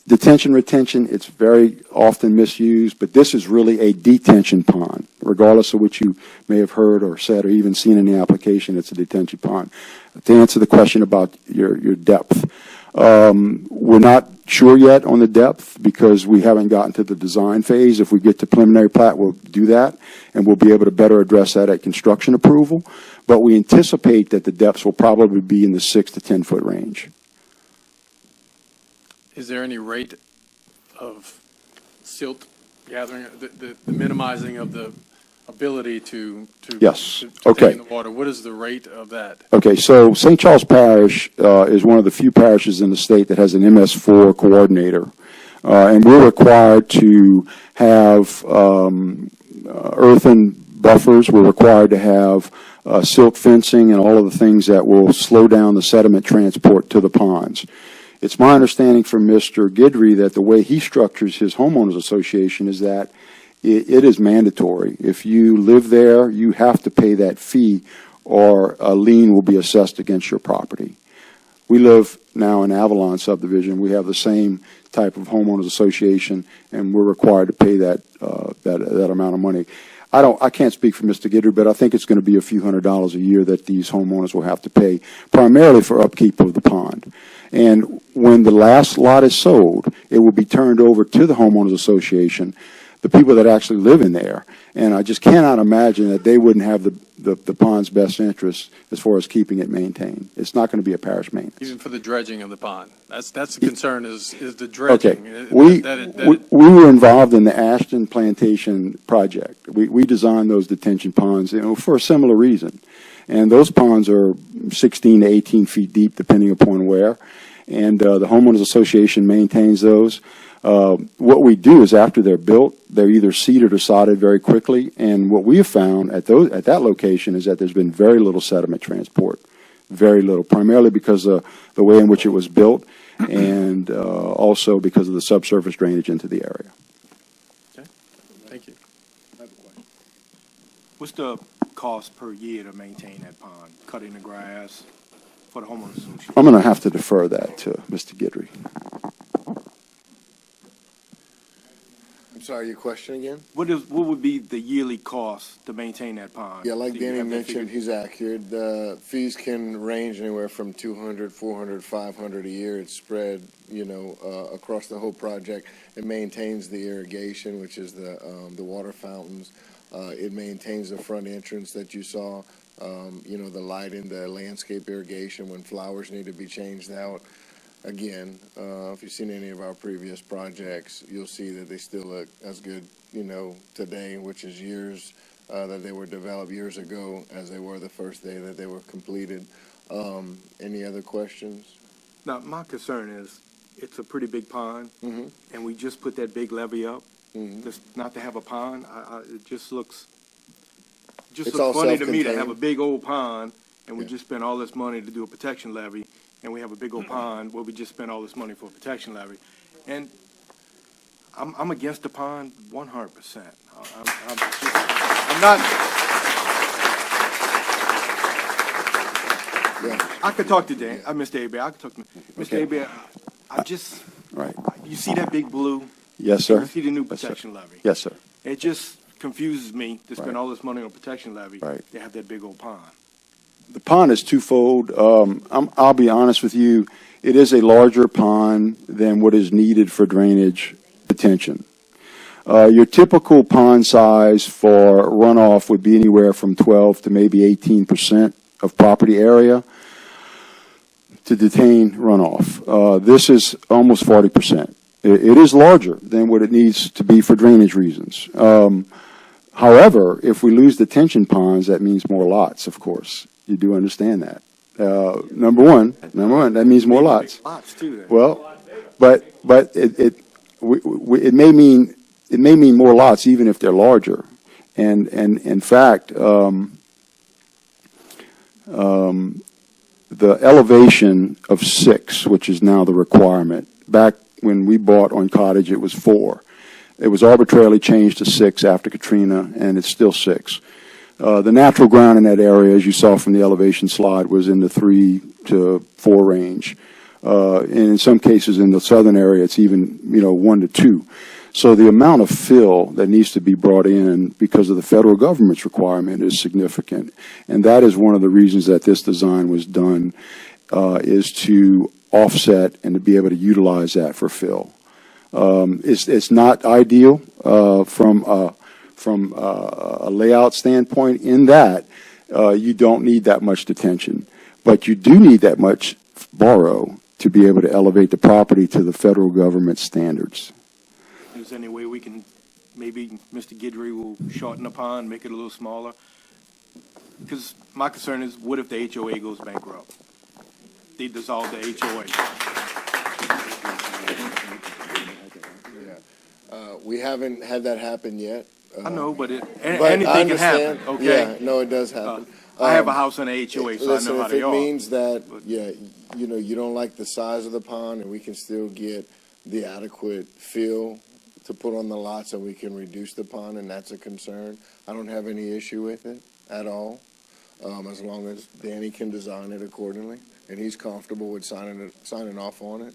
detention, retention, it's very often misused, but this is really a detention pond. Regardless of what you may have heard or said or even seen in the application, it's a detention pond. To answer the question about your depth, we're not sure yet on the depth because we haven't gotten to the design phase. If we get to preliminary plat, we'll do that, and we'll be able to better address that at construction approval. But we anticipate that the depths will probably be in the 6 to 10 foot range. Is there any rate of silt gathering, the minimizing of the ability to Yes. to Okay. take in the water? What is the rate of that? Okay, so St. Charles Parish is one of the few parishes in the state that has an MS4 coordinator. And we're required to have earthen buffers. We're required to have silt fencing and all of the things that will slow down the sediment transport to the ponds. It's my understanding from Mr. Guidry that the way he structures his homeowners association is that it is mandatory. If you live there, you have to pay that fee or a lien will be assessed against your property. We live now in Avalon subdivision. We have the same type of homeowners association, and we're required to pay that amount of money. I can't speak for Mr. Guidry, but I think it's going to be a few $100s a year that these homeowners will have to pay, primarily for upkeep of the pond. And when the last lot is sold, it will be turned over to the homeowners association, the people that actually live in there. And I just cannot imagine that they wouldn't have the pond's best interest as far as keeping it maintained. It's not going to be a parish maintenance. Even for the dredging of the pond? That's the concern is the dredging. Okay. We were involved in the Ashton Plantation project. We designed those detention ponds, you know, for a similar reason. And those ponds are 16 to 18 feet deep, depending upon where. And the homeowners association maintains those. What we do is after they're built, they're either seeded or sodded very quickly. And what we have found at that location is that there's been very little sediment transport, very little, primarily because of the way in which it was built and also because of the subsurface drainage into the area. Okay, thank you. I have a question. What's the cost per year to maintain that pond, cutting the grass for the homeowners association? I'm going to have to defer that to Mr. Guidry. sorry, your question again? What would be the yearly cost to maintain that pond? Yeah, like Do you Danny have that mentioned, figured? he's accurate. The fees can range anywhere from 200, 400, 500 a year. It's spread, across the whole project. It maintains the irrigation, which is the water fountains. It maintains the front entrance that you saw, the lighting, the landscape irrigation when flowers need to be changed out. Again, if you've seen any of our previous projects, you'll see that they still look as good, today, which is years that they were developed years ago as they were the first day that they were completed. Any other questions? Now, my concern is, it's a pretty big pond, Mm-hmm. and we just put that big levee up, Mm-hmm. just not to have a pond. It just looks It's all funny to me to have a self-contained. big old pond, and we Yeah. just spent all this money to do a protection levee, and we have a big old pond where we just spent all this money for a protection levee. And I'm against the pond 100%. I'm not. Yeah. I could talk to Dan, Mr. Hebert. I could talk to Mr. Okay. Hebert. I just, Right. you see that big blue? Yes, You sir. see the new Yes, sir. protection levee? Yes, sir. It just confuses me to spend Right. all this money on protection levee. Right. To have that big old pond. The pond is twofold. I'll be honest with you. It is a larger pond than what is needed for drainage detention. Your typical pond size for runoff would be anywhere from 12 to maybe 18% of property area to detain runoff. This is almost 40%. It is larger than what it needs to be for drainage reasons. However, if we lose detention ponds, that means more lots, of course. You do understand that. Number one, that means more lots. Lots too, then. Well, but it may mean more lots even if they're larger. And in fact, the elevation of 6, which is now the requirement, back when we bought on Cottage, it was 4. It was arbitrarily changed to 6 after Katrina, and it's still 6. The natural ground in that area, as you saw from the elevation slide, was in the 3 to 4 range. And in some cases in the southern area, it's even, 1 to 2. So the amount of fill that needs to be brought in because of the federal government's requirement is significant. And that is one of the reasons that this design was done, is to offset and to be able to utilize that for fill. It's not ideal from a layout standpoint in that you don't need that much detention, but you do need that much borrow to be able to elevate the property to the federal government standards. Is there any way we can, maybe Mr. Guidry will shorten the pond, make it a little smaller? Because my concern is, what if the HOA goes bankrupt? They dissolve the HOA. We haven't had that happen yet. I know, but but anything I can happen, understand. okay? Yeah, no, it does happen. I have a house on a HOA, so Listen, I know how if they it are. means that, you don't like the size of the pond, and we can still get the adequate fill to put on the lots, and we can reduce the pond, and that's a concern, I don't have any issue with it at all, as long as Danny can design it accordingly, and he's comfortable with signing off on it.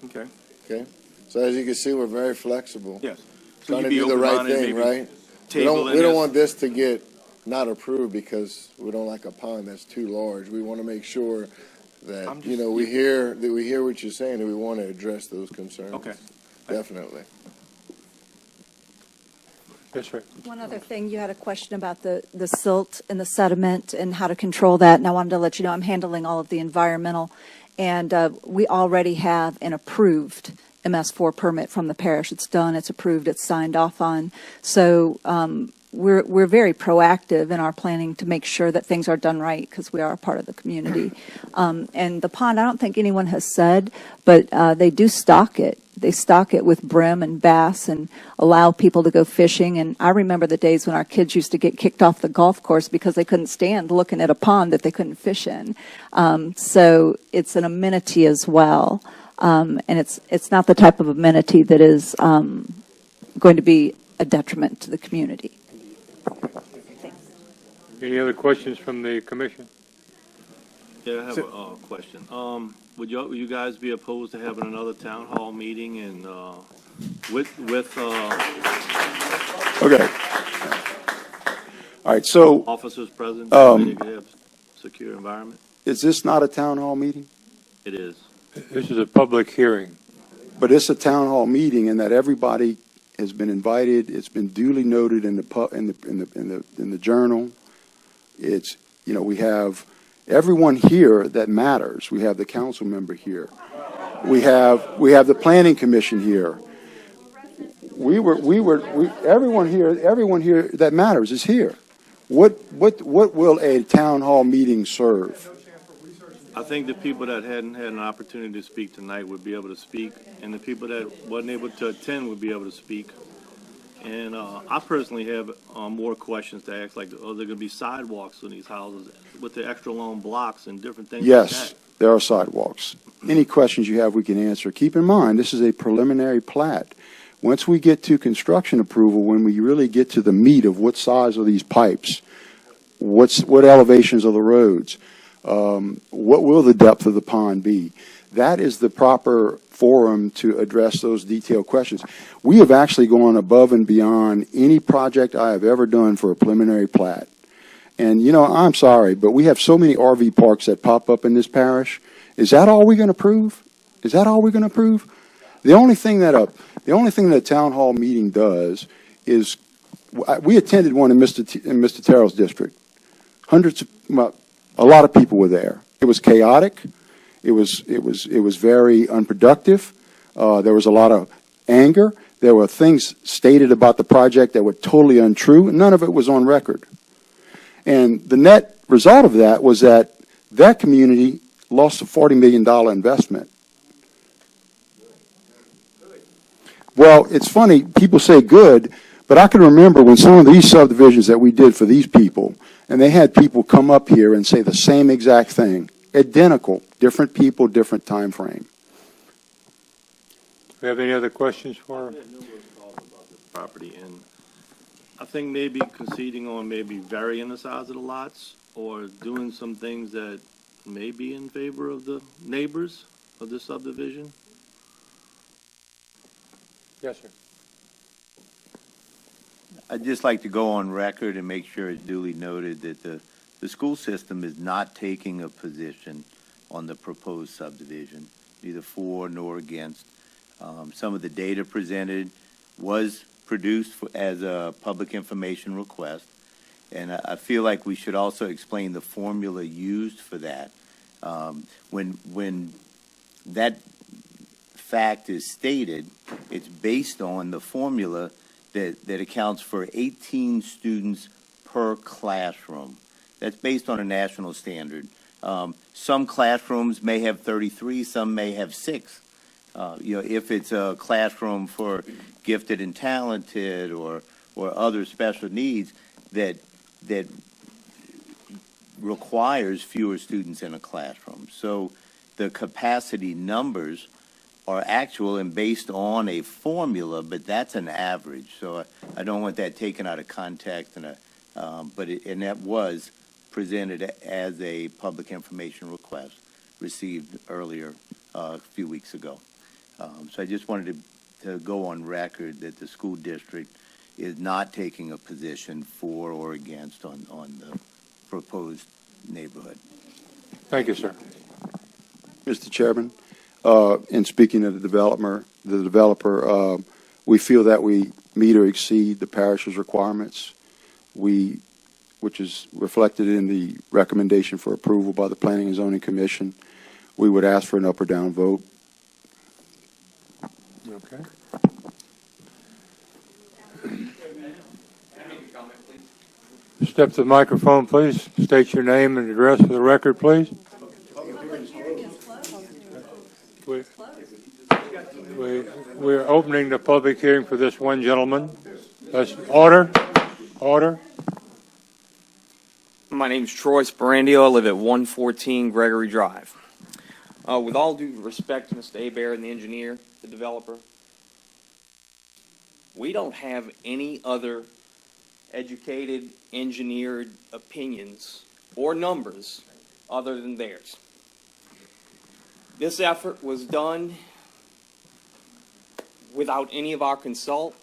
Okay. Okay? So as you can see, we're very flexible. Yes. So Trying you'd to be do the right open-minded, thing, maybe right? We table don't in this? want this to get not approved because we don't like a pond that's too large. We want to make sure that, we hear what you're saying, and we want to address those concerns. Okay. Definitely. Yes, sir. One other thing, you had a question about the silt and the sediment and how to control that, and I wanted to let you know I'm handling all of the environmental, and we already have an approved MS4 permit from the parish. It's done, it's approved, it's signed off on. So we're very proactive in our planning to make sure that things are done right because we are a part of the community. And the pond, I don't think anyone has said, but they do stock it. They stock it with brim and bass and allow people to go fishing. And I remember the days when our kids used to get kicked off the golf course because they couldn't stand looking at a pond that they couldn't fish in. So it's an amenity as well. And it's not the type of amenity that is going to be a detriment to the community. Any other questions from the commission? Yeah, I have a question. Would you guys be opposed to having another town hall meeting and With Okay. All right, so officers present, so they can have secure environment? is this not a town hall meeting? It is. This is a public hearing. But it's a town hall meeting in that everybody has been invited. It's been duly noted in the journal. It's, you know, we have everyone here that matters. We have the council member here. We have the planning commission here. Everyone here that matters is here. What will a town hall meeting serve? I think the people that hadn't had an opportunity to speak tonight would be able to speak, and the people that wasn't able to attend would be able to speak. And I personally have more questions to ask, like, are there going to be sidewalks in these houses with the extra long blocks and different things like that? Yes, there are sidewalks. Any questions you have, we can answer. Keep in mind, this is a preliminary plat. Once we get to construction approval, when we really get to the meat of what size are these pipes, what elevations are the roads, what will the depth of the pond be, that is the proper forum to address those detailed questions. We have actually gone above and beyond any project I have ever done for a preliminary plat. And, you know, I'm sorry, but we have so many RV parks that pop up in this parish. Is that all we're going to prove? Is that all we're going to prove? The only thing that a town hall meeting does is, we attended one in Mr. Terrell's district. A lot of people were there. It was chaotic. It was very unproductive. There was a lot of anger. There were things stated about the project that were totally untrue. None of it was on record. And the net result of that was that community lost a $40 million investment. Well, it's funny, people say good, but I can remember when some of these subdivisions that we did for these people, and they had people come up here and say the same exact thing, identical, different people, different time frame. Do you have any other questions for I've had numerous calls about this property, and I think maybe conceding on maybe varying the size of the lots or doing some things that may be in favor of the neighbors of the subdivision. Yes, sir. I'd just like to go on record and make sure it's duly noted that the school system is not taking a position on the proposed subdivision, neither for nor against. Some of the data presented was produced as a public information request, and I feel like we should also explain the formula used for that. When that fact is stated, it's based on the formula that accounts for 18 students per classroom. That's based on a national standard. Some classrooms may have 33, some may have 6. If it's a classroom for gifted and talented or other special needs that requires fewer students in a classroom. So the capacity numbers are actual and based on a formula, but that's an average. So I don't want that taken out of context, and that was presented as a public information request received earlier a few weeks ago. So I just wanted to go on record that the school district is not taking a position for or against on the proposed neighborhood. Thank you, sir. Mr. Chairman, in speaking to the developer, we feel that we meet or exceed the parish's requirements, which is reflected in the recommendation for approval by the Planning and Zoning Commission. We would ask for an up or down vote. Okay. Step to the microphone, please. State your name and address for the record, please. We're opening the public hearing for this one gentleman. That's order. Order. My name's Troy Sparandio. I live at 114 Gregory Drive. With all due respect to Mr. Hebert and the engineer, the developer, we don't have any other educated, engineered opinions or numbers other than theirs. This effort was done without any of our consult.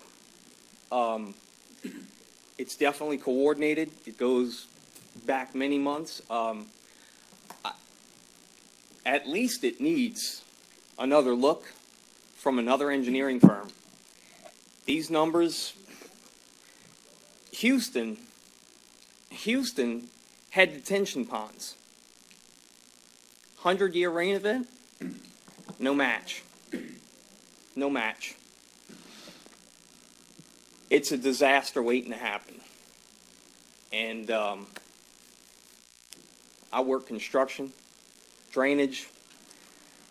It's definitely coordinated. It goes back many months. At least it needs another look from another engineering firm. These numbers, Houston had detention ponds. 100-year rain event, no match. No match. It's a disaster waiting to happen. And I work construction, drainage,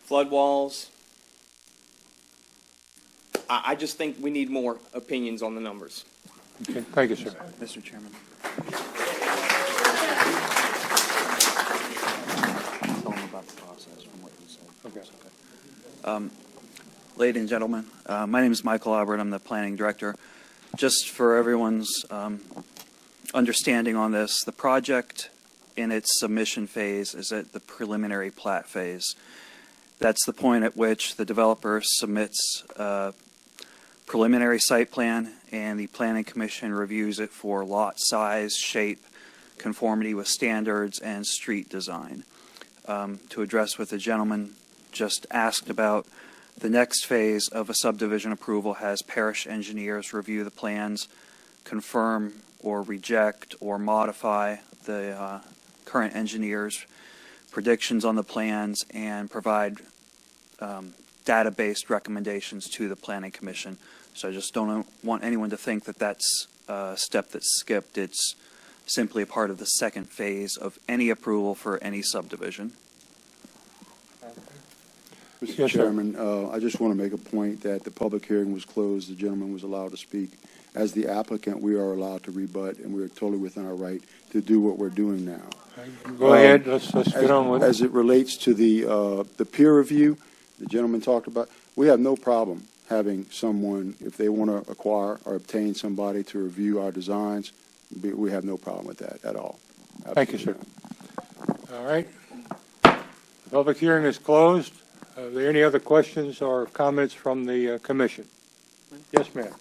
flood walls. I just think we need more opinions on the numbers. Okay, thank you, sir. Mr. Chairman. Tell them about the process from what you said. Okay. Ladies and gentlemen, my name is Michael Albert. I'm the planning director. Just for everyone's understanding on this, the project in its submission phase is at the preliminary plat phase. That's the point at which the developer submits a preliminary site plan and the planning commission reviews it for lot size, shape, conformity with standards, and street design. To address what the gentleman just asked about, the next phase of a subdivision approval has parish engineers review the plans, confirm or reject or modify the current engineer's predictions on the plans, and provide data-based recommendations to the planning commission. So I just don't want anyone to think that that's a step that's skipped. It's simply a part of the second phase of any approval for any subdivision. Mr. Yes, sir. Chairman, I just want to make a point that the public hearing was closed. The gentleman was allowed to speak. As the applicant, we are allowed to rebut, and we are totally within our right to do what we're doing now. Go ahead. Let's get on with it. As it relates to the peer review the gentleman talked about, we have no problem having someone, if they want to acquire or obtain somebody to review our designs, we have no problem with that at all. Thank you, sir. All right. The public hearing is closed. Are there any other questions or comments from the commission? Yes, ma'am.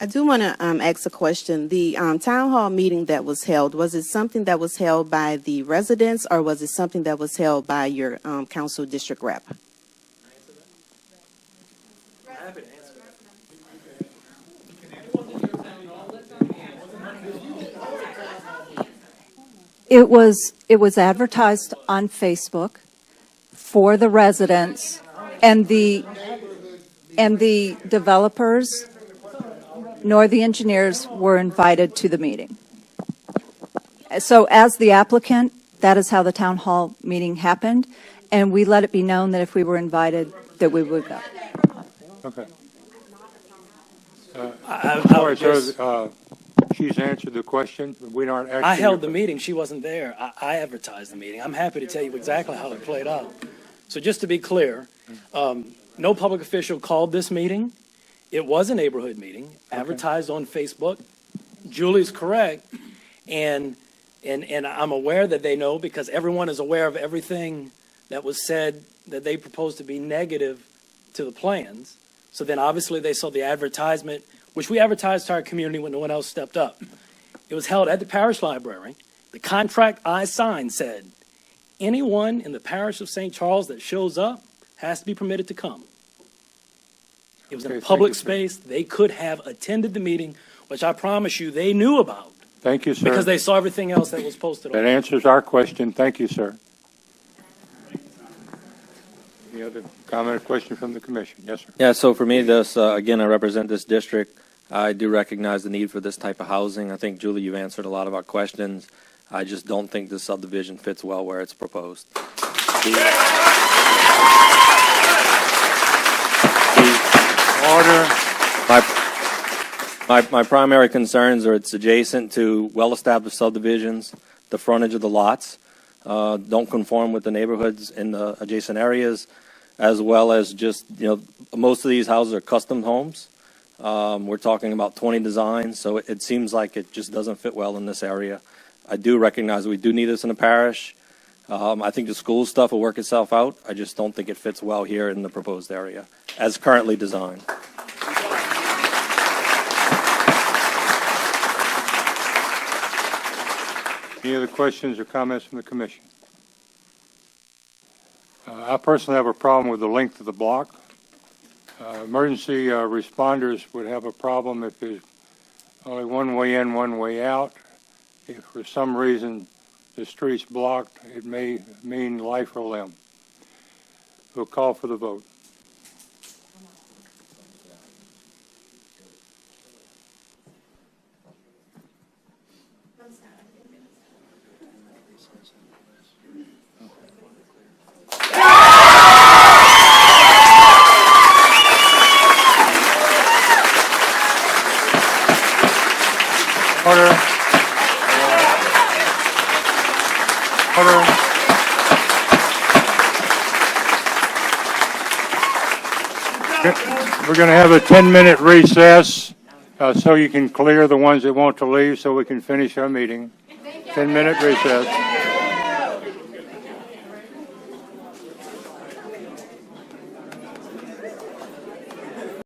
I do want to ask a question. The town hall meeting that was held, was it something that was held by the residents, or was it something that was held by your council district rep? It was advertised on Facebook for the residents, and the developers nor the engineers were invited to the meeting. So as the applicant, that is how the town hall meeting happened, and we let it be known that if we were invited, that we would go. Okay. I So she's answered the question. We aren't actually. I held the meeting. She wasn't there. I advertised the meeting. I'm happy to tell you exactly how it played out. So just to be clear, no public official called this meeting. It was a neighborhood meeting, advertised on Facebook. Julie's correct, and I'm aware that they know, because everyone is aware of everything that was said that they proposed to be negative to the plans. So then obviously they saw the advertisement, which we advertised to our community when no one else stepped up. It was held at the parish library. The contract I signed said, anyone in the parish of St. Charles that shows up has to be permitted to come. It was in a public space. They could have attended the meeting, which I promise you they knew about. Thank you, sir. Because they saw everything else that was posted on. That answers our question. Thank you, sir. Any other comment or question from the commission? Yes, sir. Yeah, so for me, this, again, I represent this district. I do recognize the need for this type of housing. I think, Julie, you've answered a lot of our questions. I just don't think this subdivision fits well where it's proposed. Order. My primary concerns are it's adjacent to well-established subdivisions, the frontage of the lots don't conform with the neighborhoods in the adjacent areas, as well as just, most of these houses are custom homes. We're talking about 20 designs, so it seems like it just doesn't fit well in this area. I do recognize we do need this in the parish. I think the school stuff will work itself out. I just don't think it fits well here in the proposed area as currently designed. Any other questions or comments from the commission? I personally have a problem with the length of the block. Emergency responders would have a problem if there's only one way in, one way out. If for some reason the street's blocked, it may mean life or limb. We'll call for the vote. Order. Order. We're going to have a 10-minute recess so you can clear the ones that want to leave so we can finish our meeting. 10-minute recess.